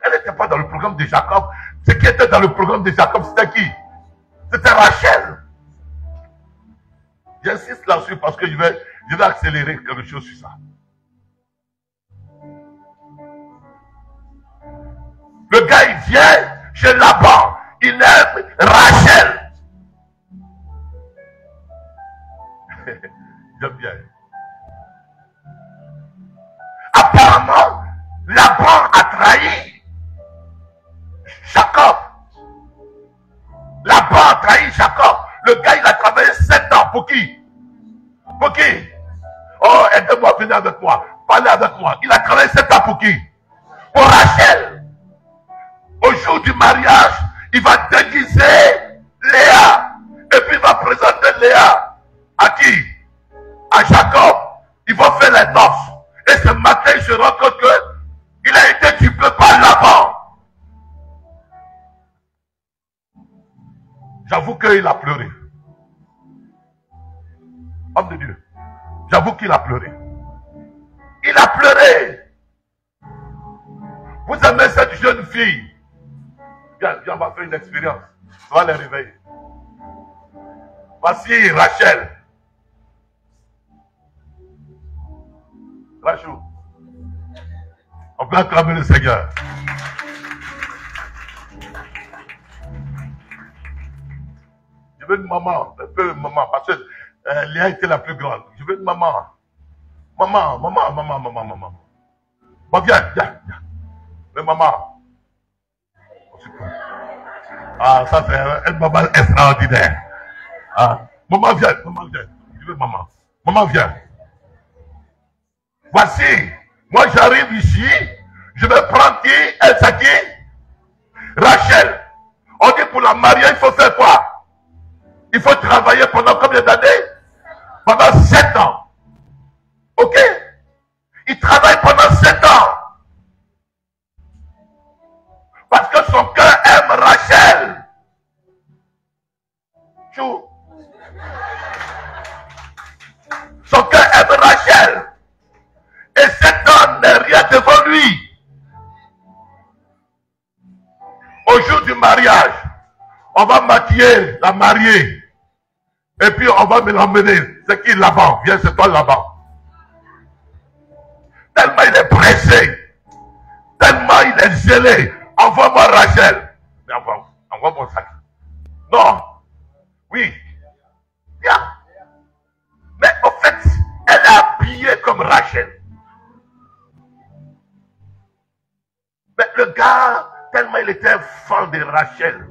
Elle n'était pas dans le programme de Jacob. Ce qui était dans le programme de Jacob, c'était qui? C'était Rachel. J'insiste là-dessus parce que je vais accélérer quelque chose sur ça. Le gars, il vient chez Laban. Il aime Rachel. J'aime bien. Apparemment, Laban a trahi Jacob. Laban a trahi Jacob. Le gars, il a travaillé 7 ans. Pour qui? Pour qui? Oh, aidez-moi, venez avec moi. Parlez avec moi. Il a travaillé 7 ans pour qui? Pour Rachel. Au jour du mariage, il va déguiser Léa. Et puis il va présenter Léa. À qui? À Jacob. Ils vont faire les noces. Et ce matin, il se rend compte qu'il a été dupé par Laban. J'avoue qu'il a pleuré. Homme de Dieu. J'avoue qu'il a pleuré. Il a pleuré. Vous aimez cette jeune fille? Viens, on va faire une expérience. On va les réveiller. Voici Rachel. Rachel. On peut acclamer le Seigneur. Je veux une maman, un peu maman, parce que Léa était la plus grande. Je veux une maman. Maman. Bon, viens. Mais maman. Ah, ça c'est une maman extraordinaire. Ah, maman viens. Je veux maman. Maman viens. Voici, moi j'arrive ici, je vais prendre qui? Elle c'est qui? Rachel. On dit pour la marier, il faut faire quoi? Il faut travailler pendant combien d'années? Pendant 7 ans. Ok? Il travaille pendant 7 ans. Parce que son cœur aime Rachel. Chou. Son cœur aime Rachel. Et cet homme n'est rien devant lui. Au jour du mariage, on va maquiller la mariée. Et puis on va me l'emmener. C'est qui Laban? Viens, c'est toi Laban. Tellement il est pressé. Tellement il est zélé. Envoie-moi Rachel. Mais envoie mon sac. Non. Oui. Viens. Mais au fait, elle est habillée comme Rachel. Mais le gars, tellement il était fan de Rachel,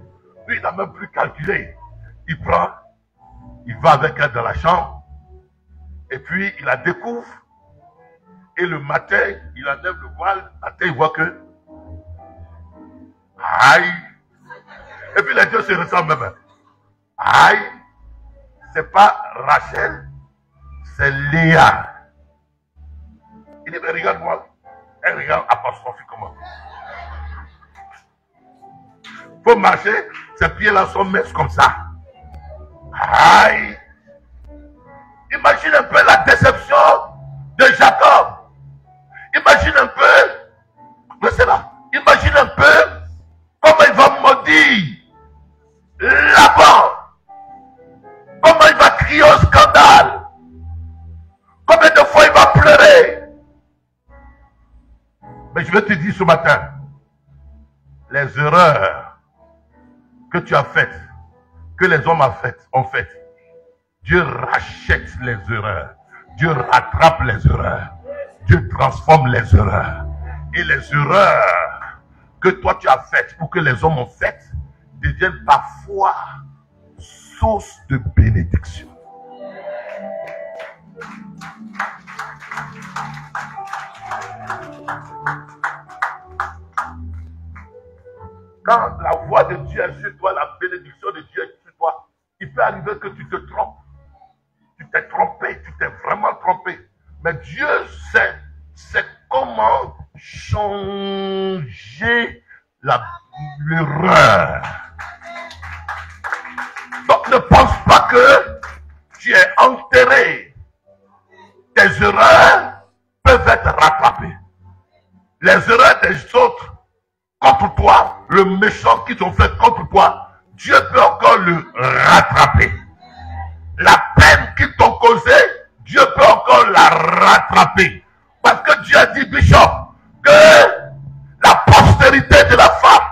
Lui, il n'a même plus calculé. Il prend, il va avec elle dans la chambre, et puis il la découvre, et le matin, il enlève le voile, le matin, il voit que, aïe, et puis les deux se ressemblent même. Aïe, c'est pas Rachel, c'est Léa. Il dit, mais regarde-moi, elle regarde apostrophiquement. Faut marcher, ses pieds-là sont minces comme ça. Aïe! Imagine un peu la déception de Jacob. Imagine un peu, restez là, imagine un peu comment il va maudire Laban. Comment il va crier au scandale. Combien de fois il va pleurer. Mais je vais te dire ce matin, les erreurs que tu as faites, que les hommes ont faites, Dieu rachète les erreurs. Dieu rattrape les erreurs. Dieu transforme les erreurs. Et les erreurs que toi tu as faites ou que les hommes ont faites deviennent parfois source de bénédiction. Quand la voix de Dieu est sur toi, la bénédiction de Dieu est sur toi, il peut arriver que tu te trompes. Tu t'es trompé, tu t'es vraiment trompé. Mais Dieu sait comment changer l'erreur. Donc ne pense pas que tu es enterré. Tes erreurs peuvent être rattrapées. Les erreurs des autres contre toi, le méchant qu'ils ont fait contre toi, Dieu peut encore le rattraper. La peine qu'ils t'ont causée, Dieu peut encore la rattraper. Parce que Dieu a dit, Bishop, que la postérité de la femme,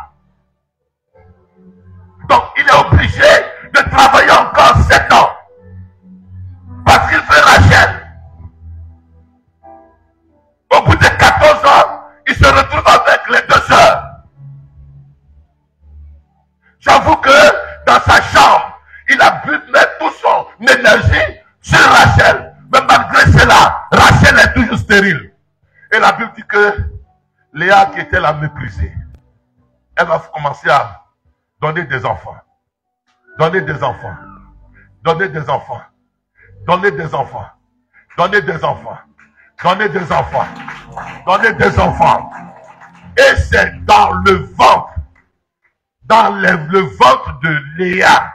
donc il est obligé de travailler encore 7 ans. Parce qu'il fait Rachel. Au bout de 14 ans, il se retrouve avec les 2 sœurs. J'avoue que dans sa chambre, il a pu mettre toute son énergie sur Rachel. Mais malgré cela, Rachel est toujours stérile. Et la Bible dit que Léa, qui était la méprisée, elle va commencer à donner des enfants. Donner des enfants. Donner des enfants. Donner des enfants. Donner des enfants. Donner des enfants. Donner des enfants. Et c'est dans le ventre. Dans le ventre de Léa,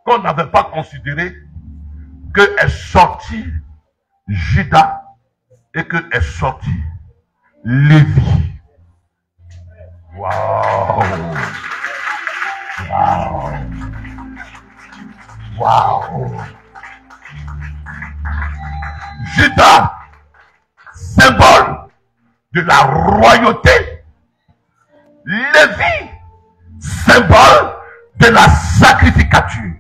qu'on n'avait pas considéré, que est sorti Judas et que est sorti Lévi. Waouh! Waouh! Waouh! Judas, symbole de la royauté. Lévi, symbole de la sacrificature.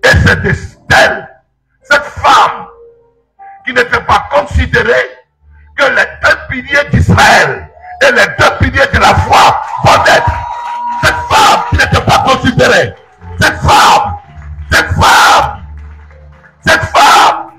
Et c'est d'Estelle, cette femme qui n'était pas considérée que les 2 piliers d'Israël et les 2 piliers de la foi vont être. Cette femme qui n'était pas considérée, cette femme,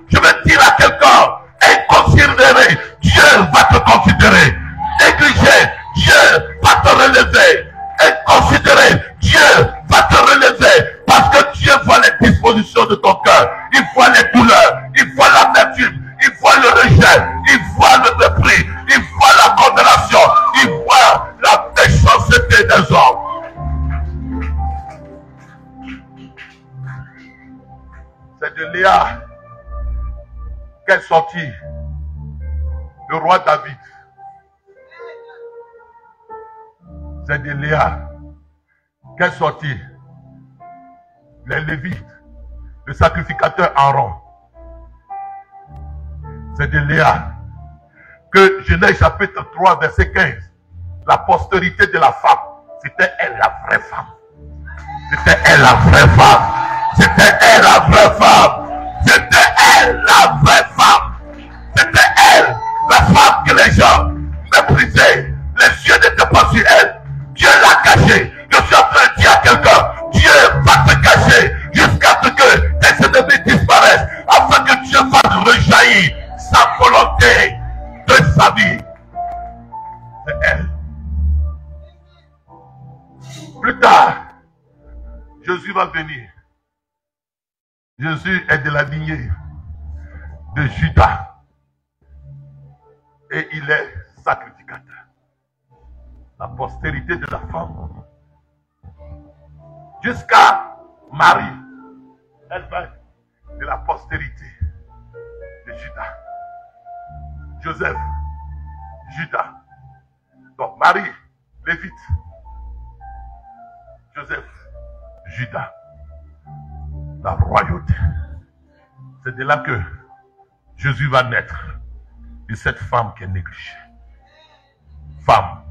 je veux dire à quelqu'un, inconsidéré, Dieu va te considérer. Négligé, Dieu va te relever. Inconsidéré, Dieu va te relever. Parce que Dieu voit les dispositions de ton cœur. Il voit les douleurs. Il voit l'amertume. Il voit le rejet. Il voit le mépris. Il voit la condamnation. Il voit la méchanceté des hommes. C'est de Léa qu'est sorti le roi David. C'est de Léa qu'est sorti les Lévites, le sacrificateur Aaron. C'est de Léa que Genèse chapitre 3 verset 15, la postérité de la femme, c'était elle la vraie femme. C'était elle la vraie femme. C'était elle la vraie femme. C'était elle la vraie femme. C'était elle la femme que les gens méprisaient. Les yeux n'étaient pas sur elle. Dieu l'a cachée. Je suis en train de dire à quelqu'un, Jésus va venir. Jésus est de la lignée de Judas. Et il est sacrificateur. La postérité de la femme. Jusqu'à Marie. Elle va de la postérité de Judas. Joseph, Judas. Donc Marie, Lévite. Joseph, Judas. La royauté. C'est de là que Jésus va naître. De cette femme qui est négligée. Femme.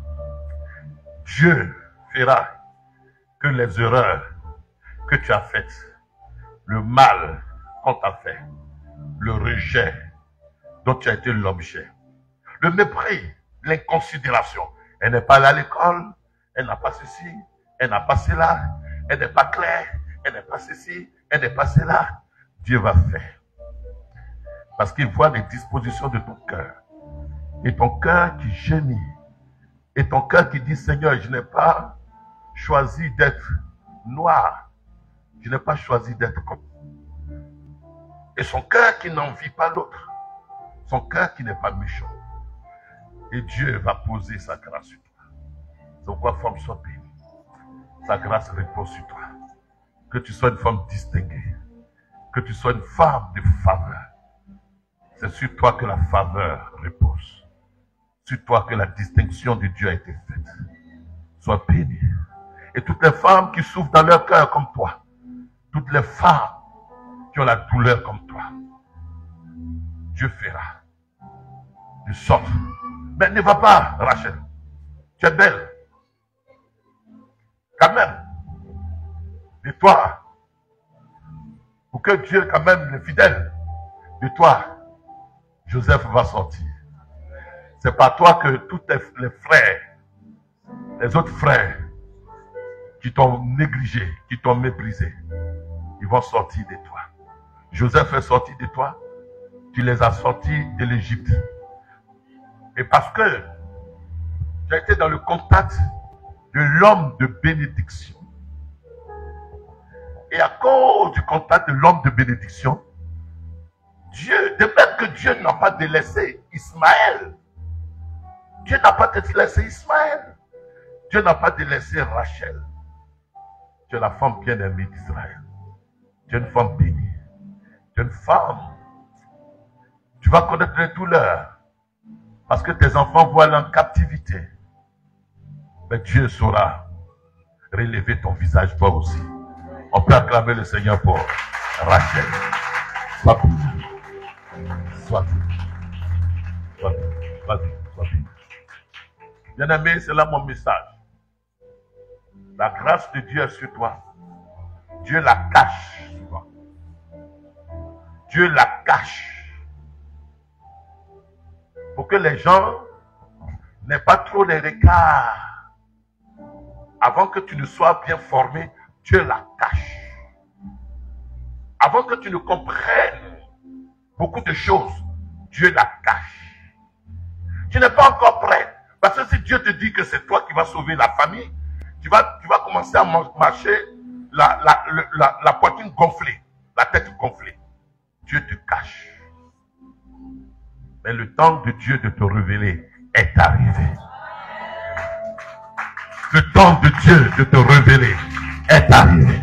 Dieu fera que les erreurs que tu as faites, le mal qu'on t'a fait, le rejet dont tu as été l'objet, le mépris, l'inconsidération. Elle n'est pas allée à l'école, elle n'a pas ceci, elle n'a pas cela, elle n'est pas claire, elle n'est pas ceci, elle n'est pas cela. Dieu va faire. Parce qu'il voit les dispositions de ton cœur. Et ton cœur qui gémit. Et ton cœur qui dit, Seigneur, je n'ai pas choisi d'être noir. Je n'ai pas choisi d'être comme. Et son cœur qui n'envie pas l'autre. Son cœur qui n'est pas méchant. Et Dieu va poser sa grâce sur toi. C'est pourquoi, femme, sois bénie. Sa grâce repose sur toi. Que tu sois une femme distinguée. Que tu sois une femme de faveur. C'est sur toi que la faveur repose. Sur toi que la distinction de Dieu a été faite. Sois bénie. Et toutes les femmes qui souffrent dans leur cœur comme toi. Toutes les femmes qui ont la douleur comme toi. Dieu fera de sorte. Mais ne va pas, Rachel. Tu es belle. Quand même. De toi. Pour que Dieu, quand même, est fidèle. De toi, Joseph va sortir. C'est par toi que tous les frères, les autres frères, qui t'ont négligé, qui t'ont méprisé, ils vont sortir de toi. Joseph est sorti de toi, tu les as sortis de l'Égypte. Et parce que tu as été dans le contact de l'homme de bénédiction. Et à cause du contact de l'homme de bénédiction, Dieu, de même que Dieu n'a pas délaissé Ismaël, Dieu n'a pas délaissé Ismaël, Dieu n'a pas délaissé Rachel. Tu es la femme bien-aimée d'Israël. Tu es une femme bénie. Tu es une femme. Tu vas connaître les douleurs. Parce que tes enfants vont aller en captivité. Mais Dieu saura relever ton visage toi aussi. On peut acclamer le Seigneur pour Rachel. Sois béni. Sois béni. Sois béni. Sois béni. Sois béni. Bien-aimé, c'est là mon message. La grâce de Dieu est sur toi. Dieu la cache sur toi. Dieu la cache. Pour que les gens n'aient pas trop les regards. Avant que tu ne sois bien formé, Dieu la cache. Avant que tu ne comprennes beaucoup de choses, Dieu la cache. Tu n'es pas encore prêt. Parce que si Dieu te dit que c'est toi qui vas sauver la famille, tu vas commencer à marcher la poitrine gonflée, la tête gonflée. Dieu te cache. Mais le temps de Dieu de te révéler est arrivé. Le temps de Dieu de te révéler est arrivé.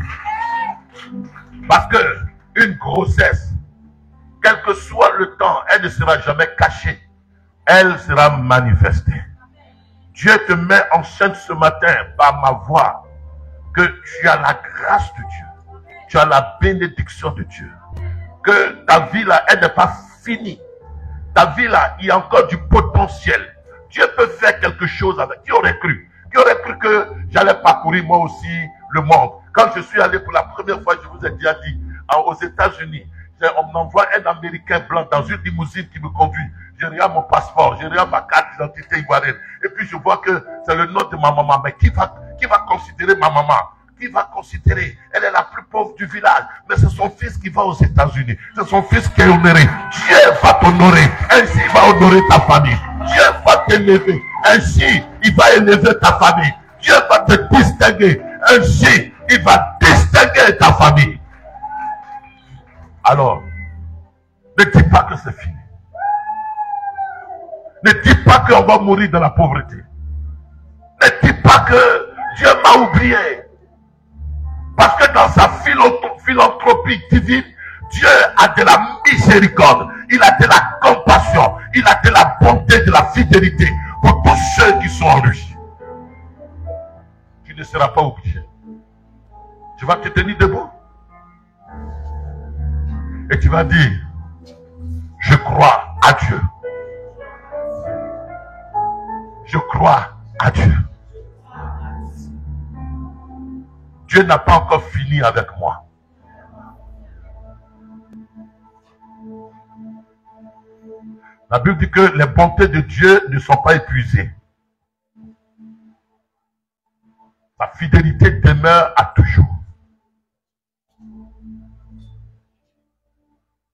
Parce que une grossesse, quel que soit le temps, elle ne sera jamais cachée. Elle sera manifestée. Dieu te met en scène ce matin par ma voix que tu as la grâce de Dieu. Tu as la bénédiction de Dieu. Que ta vie là, elle n'est pas finie. Ta vie là, il y a encore du potentiel. Dieu peut faire quelque chose avec. Qui aurait cru? Qui aurait cru que j'allais parcourir moi aussi le monde? Quand je suis allé pour la première fois, je vous ai déjà dit, aux États-Unis, on m'envoie un Américain blanc dans une limousine qui me conduit. Je regarde mon passeport, je regarde ma carte d'identité ivoirienne. Et puis je vois que c'est le nom de ma maman. Mais qui va considérer ma maman? Qui va considérer? Elle est la plus pauvre du village. Mais c'est son fils qui va aux États-Unis. C'est son fils qui est honoré. Dieu va t'honorer. Ainsi, il va honorer ta famille. Dieu va t'élever. Ainsi, il va élever ta famille. Dieu va te distinguer. Ainsi, il va distinguer extinguer ta famille. Alors, ne dis pas que c'est fini. Ne dis pas qu'on va mourir dans la pauvreté. Ne dis pas que Dieu m'a oublié. Parce que dans sa philanthropie divine, Dieu a de la miséricorde, il a de la compassion, il a de la bonté, de la fidélité pour tous ceux qui sont en lui. Tu ne seras pas oublié. Tu vas te tenir debout et tu vas dire, je crois à Dieu. Je crois à Dieu. Dieu n'a pas encore fini avec moi. La Bible dit que les bontés de Dieu ne sont pas épuisées. Sa fidélité demeure à toujours.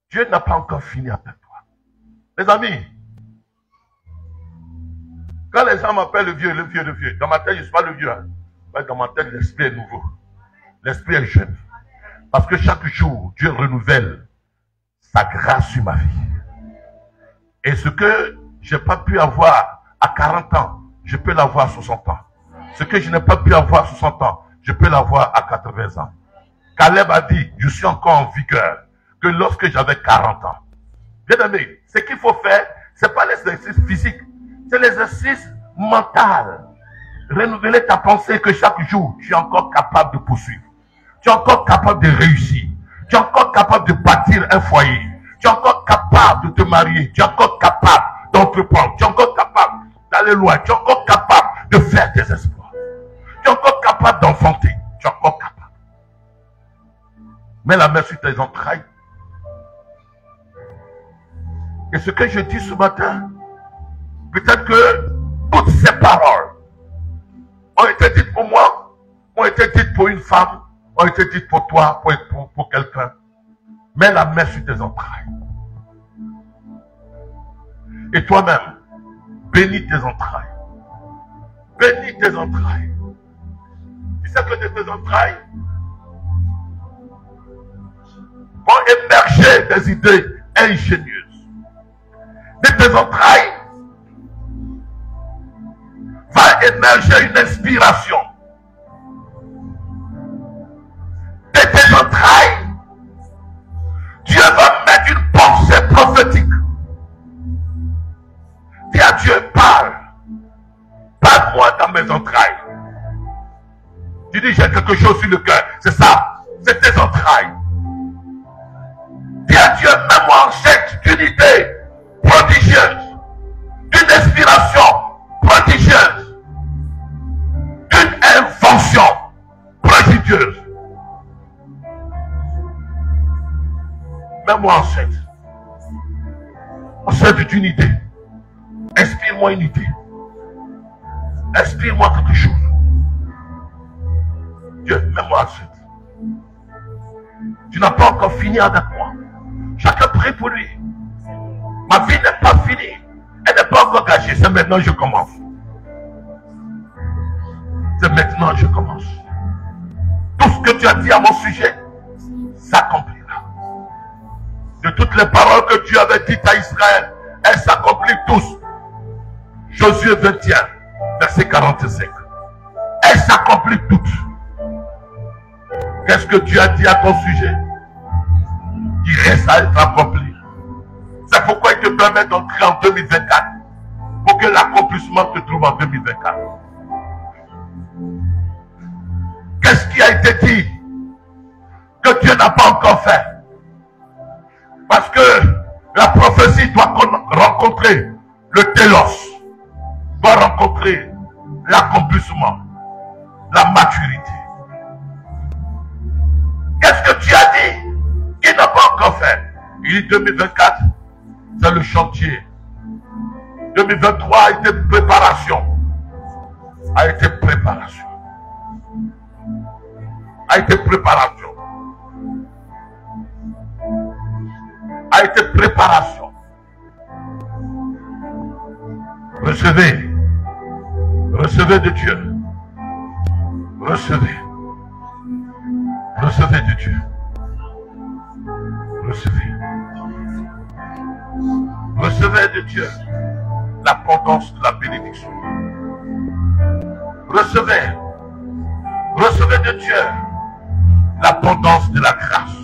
Dieu n'a pas encore fini avec toi. Les amis, quand les gens m'appellent le vieux, dans ma tête, je ne suis pas le vieux. Hein. Mais dans ma tête, l'esprit est nouveau. L'esprit est jeune. Parce que chaque jour, Dieu renouvelle sa grâce sur ma vie. Et ce que je n'ai pas pu avoir à 40 ans, je peux l'avoir à 60 ans. Ce que je n'ai pas pu avoir à 60 ans, je peux l'avoir à 80 ans. Caleb a dit, je suis encore en vigueur que lorsque j'avais 40 ans. Bien aimé, ce qu'il faut faire, ce n'est pas l'exercice physique, c'est l'exercice mental. Renouveler ta pensée que chaque jour, tu es encore capable de poursuivre. Tu es encore capable de réussir. Tu es encore capable de bâtir un foyer. Tu es encore capable de te marier. Tu es encore capable d'entreprendre. Tu es encore capable d'aller loin. Tu es encore capable de faire tes exploits. Tu es encore capable d'enfanter. Tu es encore capable. Mets la main sur tes entrailles. Et ce que je dis ce matin, peut-être que toutes ces paroles ont été dites pour moi, ont été dites pour une femme, ont été dites pour toi, pour quelqu'un. Mets la main sur tes entrailles. Et toi-même, bénis tes entrailles. Bénis tes entrailles. Tu sais que de tes entrailles vont émerger des idées ingénieuses. De tes entrailles va émerger une inspiration. De tes entrailles, Dieu va mettre une pensée prophétique. Dis à Dieu, parle. Parle-moi dans mes entrailles. Tu dis, j'ai quelque chose sur le cœur. C'est ça. C'est tes entrailles. Dis à Dieu, mets-moi en chèque d'une idée prodigieuse, d'une inspiration prodigieuse, d'une invention prodigieuse. Mets-moi enceinte d'une idée. Inspire-moi une idée. Inspire-moi quelque chose. Dieu, mets-moi enceinte. Tu n'as pas encore fini avec moi. Chacun prie pour lui. Ma vie n'est pas finie. Elle n'est pas encore gâchée. C'est maintenant que je commence. C'est maintenant que je commence. Tout ce que tu as dit à mon sujet s'accomplira. De toutes les paroles que tu avais dites à Israël, elles s'accomplissent tous. Josué 21, verset 45. Elles s'accomplissent toutes. Qu'est-ce que tu as dit à ton sujet? Il reste à être accompli. C'est pourquoi il te permet d'entrer en 2024. Pour que l'accomplissement te trouve en 2024. Qu'est-ce qui a été dit que Dieu n'a pas encore fait? Parce que la prophétie doit rencontrer le télos, doit rencontrer l'accomplissement, la maturité. Qu'est-ce que tu as dit qu'il n'a pas encore fait? Il dit 2024, c'est le chantier. 2023 a été préparation. A été préparation. A été préparation. A été préparation. Recevez. Recevez de Dieu. Recevez. Recevez de Dieu. Recevez. Recevez de Dieu l'abondance de la bénédiction. Recevez. Recevez de Dieu l'abondance de la grâce.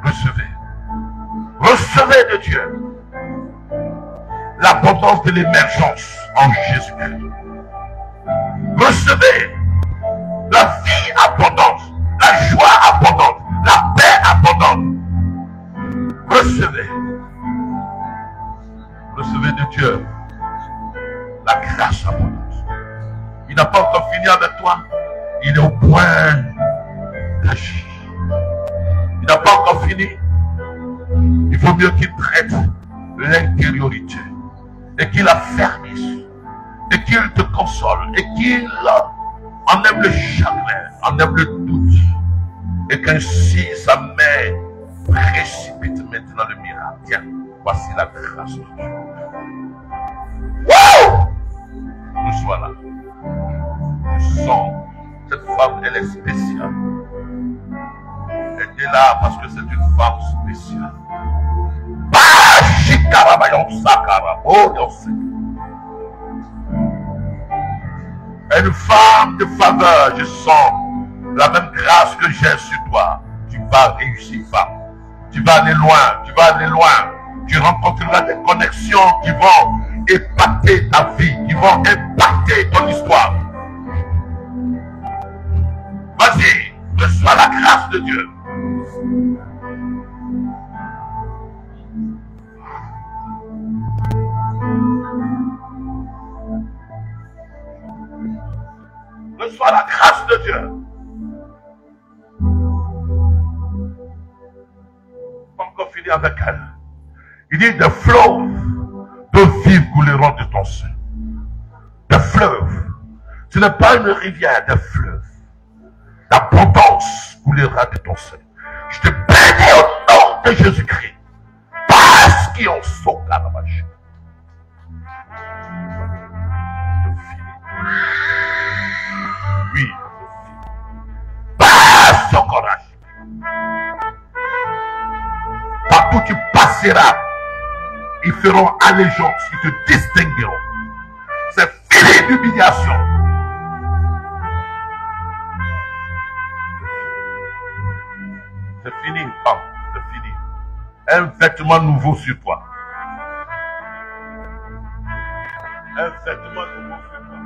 Recevez. Recevez de Dieu l'abondance de l'émergence en Jésus-Christ. Recevez la vie abondante, la joie abondante, la paix abondante. Recevez. Recevez de Dieu la grâce abondante. Il n'a pas encore fini avec toi. Il est au point d'agir. Il n'a pas encore fini. Il faut mieux qu'il traite l'intériorité et qu'il affermisse et qu'il te console et qu'il enlève le chagrin, enlève le doute et qu'ainsi sa main précipite maintenant le miracle. Tiens, voici la grâce de Dieu. Wow! Reçois là. Je sens cette femme, elle est spéciale. Elle est là parce que c'est une femme spéciale. Une femme de faveur, je sens la même grâce que j'ai sur toi. Tu vas réussir, femme. Tu vas aller loin, tu vas aller loin. Tu rencontreras des connexions qui vont impacter ta vie, qui vont impacter ton histoire. Vas-y, reçois la grâce de Dieu. Reçois la grâce de Dieu. Pas encore fini avec elle. Il dit des fleuves de vie couleront de ton sein. Des fleuves. Ce n'est pas une rivière, des fleuves. L'abondance coulera de ton sein. Je te bénis au nom de Jésus-Christ. Parce qu'ils ont sauté à la magie. Oui. Passe au courage. Partout tu passeras, ils feront allégeance, ils te distingueront. C'est fini d'humiliation. C'est fini, femme, c'est fini. Un vêtement nouveau sur toi. Un vêtement nouveau sur toi.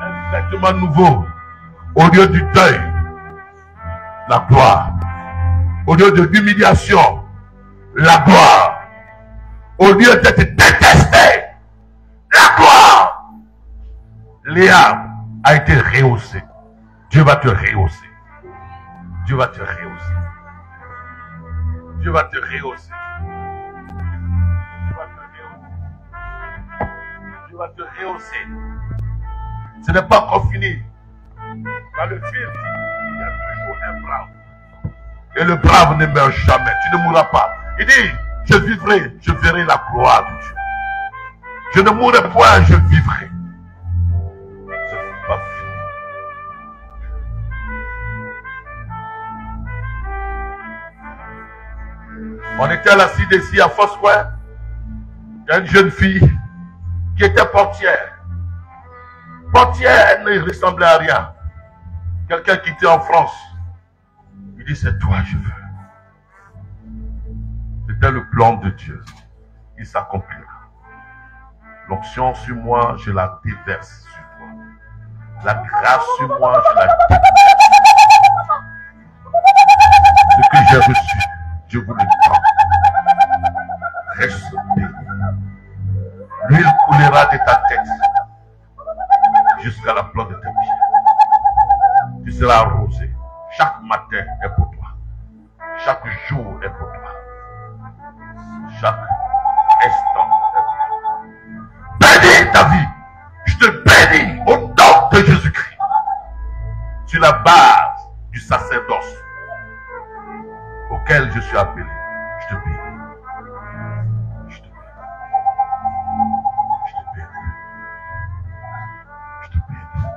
Un vêtement nouveau. Au lieu du deuil, la gloire. Au lieu de l'humiliation, la gloire. Au lieu d'être détesté, la gloire. Léa a été rehaussée. Dieu va te rehausser. Dieu va te rehausser. Dieu va te rehausser. Dieu va te rehausser. Ce n'est pas encore fini. Dans le film, il y a toujours un brave. Et le brave ne meurt jamais. Tu ne mourras pas. Il dit, je vivrai, je verrai la gloire de Dieu. Je ne mourrai point, je vivrai. Ce n'est pas fini. On était à la CDC à Foursquare. Il y a une jeune fille qui était portière. Portière, elle ne ressemblait à rien. Quelqu'un qui était en France. Il dit, c'est toi, je veux. C'était le plan de Dieu. Il s'accomplira. L'onction sur moi, je la déverse sur toi. La grâce sur moi, je la déverse. Ce que j'ai reçu, je vous le prends. Reste béni. L'huile coulera de ta tête jusqu'à la plante de tes pieds. Tu seras arrosé. Chaque matin est pour toi. Chaque jour est pour toi. Chaque instant est pour toi. Bénis ta vie. Je te bénis au nom de Jésus-Christ. Sur la base du sacerdoce auquel je suis appelé. Je te bénis. Je te bénis. Je te bénis. Je te bénis.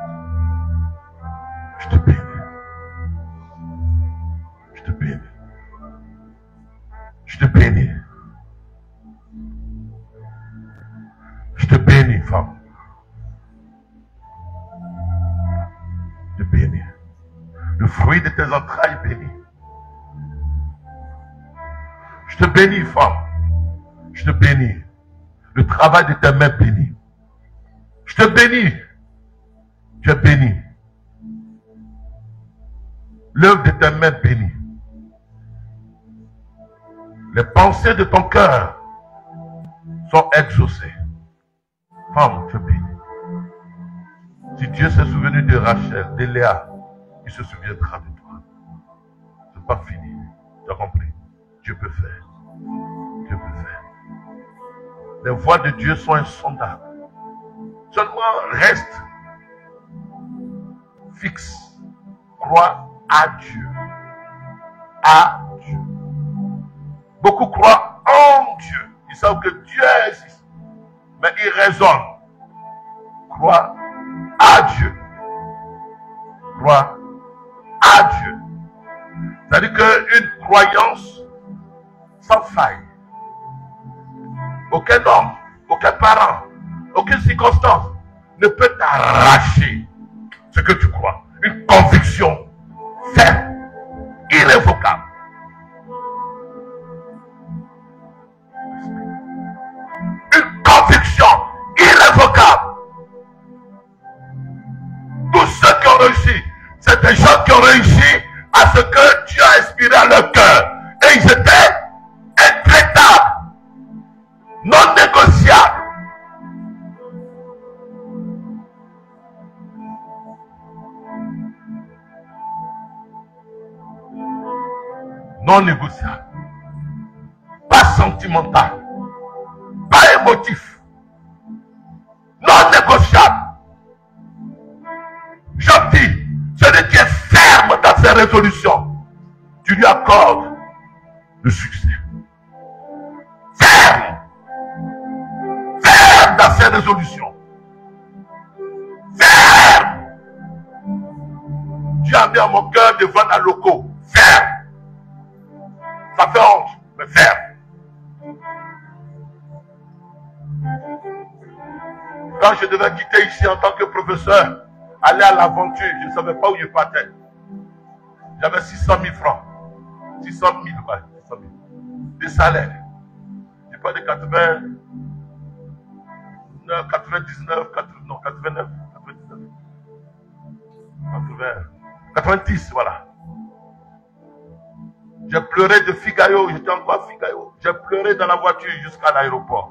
Le fruit de tes entrailles béni. Je te bénis, femme. Je te bénis. Le travail de tes mains béni. Je te bénis. Tu es béni. L'œuvre de tes mains bénie. Les pensées de ton cœur sont exaucées. Femme, tu es bénie. Si Dieu s'est souvenu de Rachel, de Léa, il se souviendra de toi. C'est pas fini. Tu as compris? Dieu peut faire. Dieu peut faire. Les voies de Dieu sont insondables. Seulement reste fixe. Crois à Dieu. À Dieu. Beaucoup croient en Dieu. Ils savent que Dieu existe. Mais ils raisonnent. Crois à Dieu. Crois à Dieu. C'est-à-dire qu'une croyance sans faille. Aucun homme, aucun parent, aucune circonstance ne peut t'arracher ce que tu crois. Une conviction ferme, irrévocable. Une conviction irrévocable. Tous ceux qui ont réussi, c'est des gens qui ont réussi à ce que Dieu a inspiré à leur cœur. Et ils étaient intraitables, non négociables. Non négociable, pas sentimental, pas émotif, non négociable. Job dit, celui qui est ferme dans ses résolutions, tu lui accordes le succès. Ferme, ferme dans ses résolutions, ferme. Dieu a mis à mon cœur de vendre à locaux, ferme. Ça fait honte, mais ferme. Quand je devais quitter ici en tant que professeur, aller à l'aventure, je ne savais pas où je partais. J'avais 600 000 francs. 600 000, ouais, 600 000. De salaire. Je parle de 99, 90, voilà. J'ai pleuré de Figaro, j'étais encore à Figaro. J'ai pleuré dans la voiture jusqu'à l'aéroport.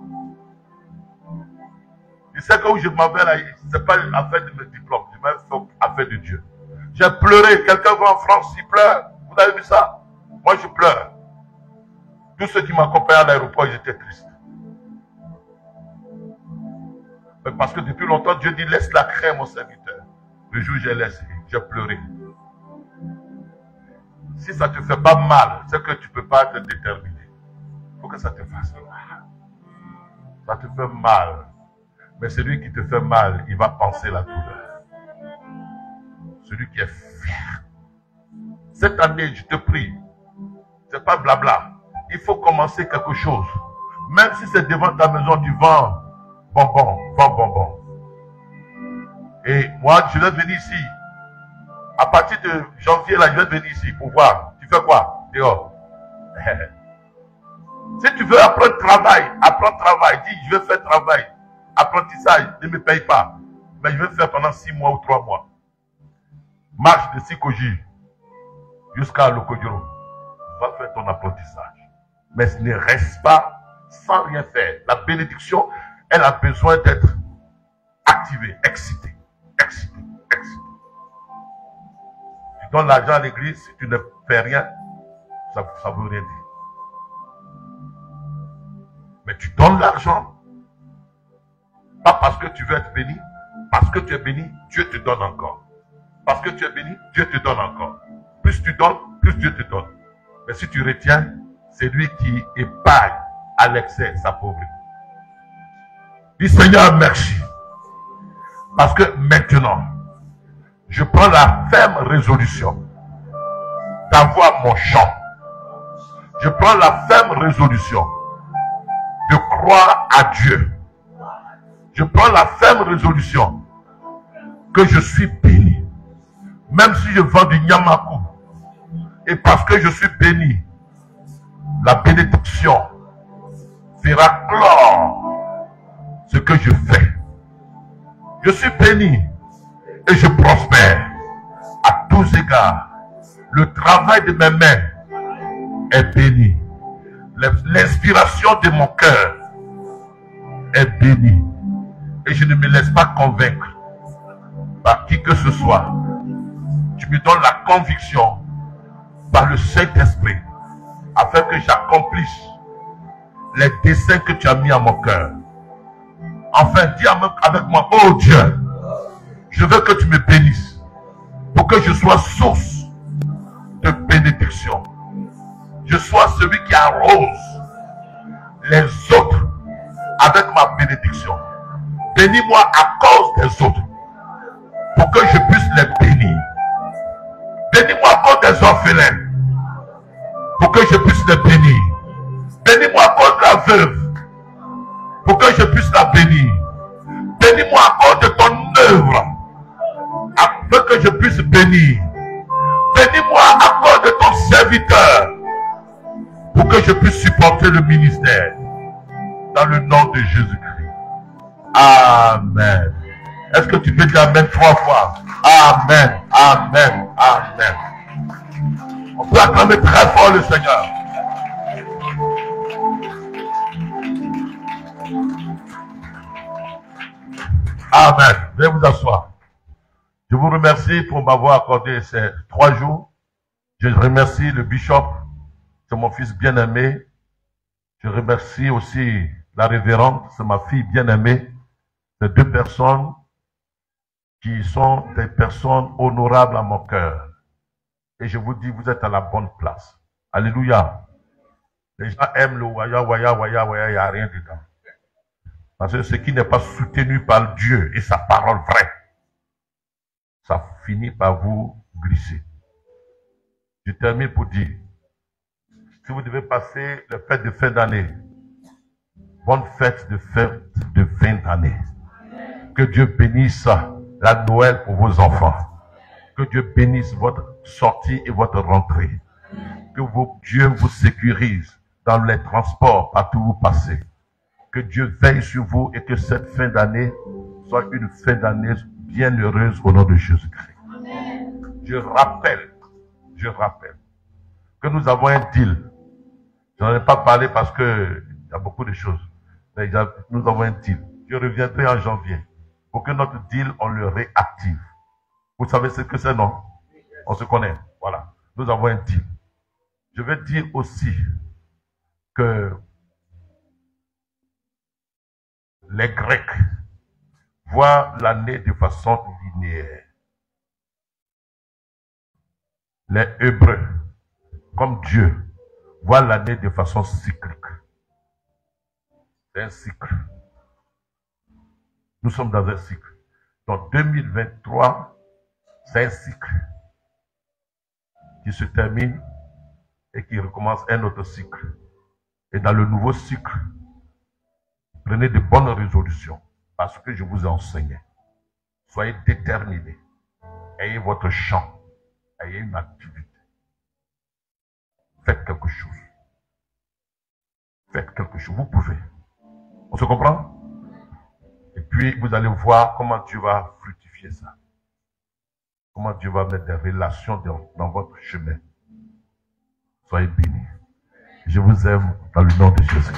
Je sais que où je m'en vais là, ce n'est pas affaire de mes diplômes, je m'en fais affaire de Dieu. J'ai pleuré, quelqu'un va en France, il pleure. Vous avez vu ça? Moi je pleure. Tous ceux qui m'accompagnaient à l'aéroport, ils étaient tristes. Parce que depuis longtemps, Dieu dit, laisse la crainte mon serviteur. Le jour où j'ai laissé, j'ai pleuré. Si ça ne te fait pas mal, c'est que tu ne peux pas te déterminer. Il faut que ça te fasse mal. Ça te fait mal. Mais celui qui te fait mal, il va penser la douleur. Celui qui est fier. Cette année, je te prie, c'est pas blabla. Il faut commencer quelque chose. Même si c'est devant ta maison, tu vends bonbon, vends bonbon. Et moi, je vais venir ici. À partir de janvier, là, je vais venir ici pour voir. Tu fais quoi? Dehors. Si tu veux apprendre travail, apprends travail. Dis, je vais faire travail. Apprentissage, ne me paye pas. Mais je vais faire pendant 6 mois ou 3 mois. Marche de Sikoji jusqu'à Lokodjoro. Va faire ton apprentissage. Mais ne reste pas sans rien faire. La bénédiction, elle a besoin d'être activée, excitée, excitée, excitée. Tu donnes l'argent à l'église, si tu ne fais rien, ça ne veut rien dire. Mais tu donnes l'argent, pas parce que tu veux être béni, parce que tu es béni, Dieu te donne encore. Parce que tu es béni, Dieu te donne encore. Plus tu donnes, plus Dieu te donne. Mais si tu retiens, c'est lui qui épargne à l'excès sa pauvreté. Dis Seigneur, merci. Parce que maintenant, je prends la ferme résolution d'avoir mon champ. Je prends la ferme résolution de croire à Dieu. Je prends la ferme résolution que je suis béni. Même si je vends du Nyamaku, et parce que je suis béni, la bénédiction fera clore ce que je fais. Je suis béni et je prospère à tous égards. Le travail de mes mains est béni. L'inspiration de mon cœur est bénie. Et je ne me laisse pas convaincre par qui que ce soit. Tu me donnes la conviction par le Saint-Esprit afin que j'accomplisse les desseins que tu as mis à mon cœur. Enfin, dis avec moi, oh Dieu, je veux que tu me bénisses pour que je sois source de bénédiction. Je sois celui qui arrose les autres avec ma bénédiction. Bénis-moi à cause des autres pour que je puisse les bénir. Bénis-moi à cause des orphelins pour que je puisse les bénir. Bénis-moi à cause de la veuve pour que je puisse la bénir. Bénis-moi à cause de ton œuvre afin que je puisse bénir. Bénis-moi à cause de ton serviteur pour que je puisse supporter le ministère. Dans le nom de Jésus-Christ. Amen. Est-ce que tu peux dire Amen 3 fois? Amen, Amen, Amen. On peut acclamer très fort le Seigneur. Amen. Veuillez vous asseoir. Je vous remercie pour m'avoir accordé ces 3 jours. Je remercie le bishop, c'est mon fils bien-aimé. Je remercie aussi la révérende, c'est ma fille bien-aimée. Ces 2 personnes qui sont des personnes honorables à mon cœur. Et je vous dis, vous êtes à la bonne place. Alléluia. Les gens aiment le waya, waya, waya, waya, il n'y a rien dedans. Parce que ce qui n'est pas soutenu par Dieu et sa parole vraie, ça finit par vous glisser. Je termine pour dire, si vous devez passer les fêtes de fin d'année, bonne fête de fin d'année. Que Dieu bénisse la Noël pour vos enfants. Que Dieu bénisse votre sortie et votre rentrée. Que Dieu vous sécurise dans les transports partout où vous passez. Que Dieu veille sur vous et que cette fin d'année soit une fin d'année bien heureuse au nom de Jésus-Christ. Je rappelle que nous avons un deal. Je n'en ai pas parlé parce que il y a beaucoup de choses. Mais nous avons un deal. Je reviendrai en janvier pour que notre deal, on le réactive. Vous savez ce que c'est, non? On se connaît. Voilà. Nous avons un deal. Je vais dire aussi que les Grecs voient l'année de façon linéaire. Les Hébreux, comme Dieu, voient l'année de façon cyclique. C'est un cycle. Nous sommes dans un cycle. Donc 2023, c'est un cycle qui se termine et qui recommence un autre cycle. Et dans le nouveau cycle, prenez de bonnes résolutions parce que je vous ai enseigné. Soyez déterminés. Ayez votre champ. Ayez une activité. Faites quelque chose. Faites quelque chose. Vous pouvez. On se comprend? Et puis, vous allez voir comment Dieu va fructifier ça. Comment Dieu va mettre des relations dans votre chemin. Soyez bénis. Je vous aime dans le nom de Jésus.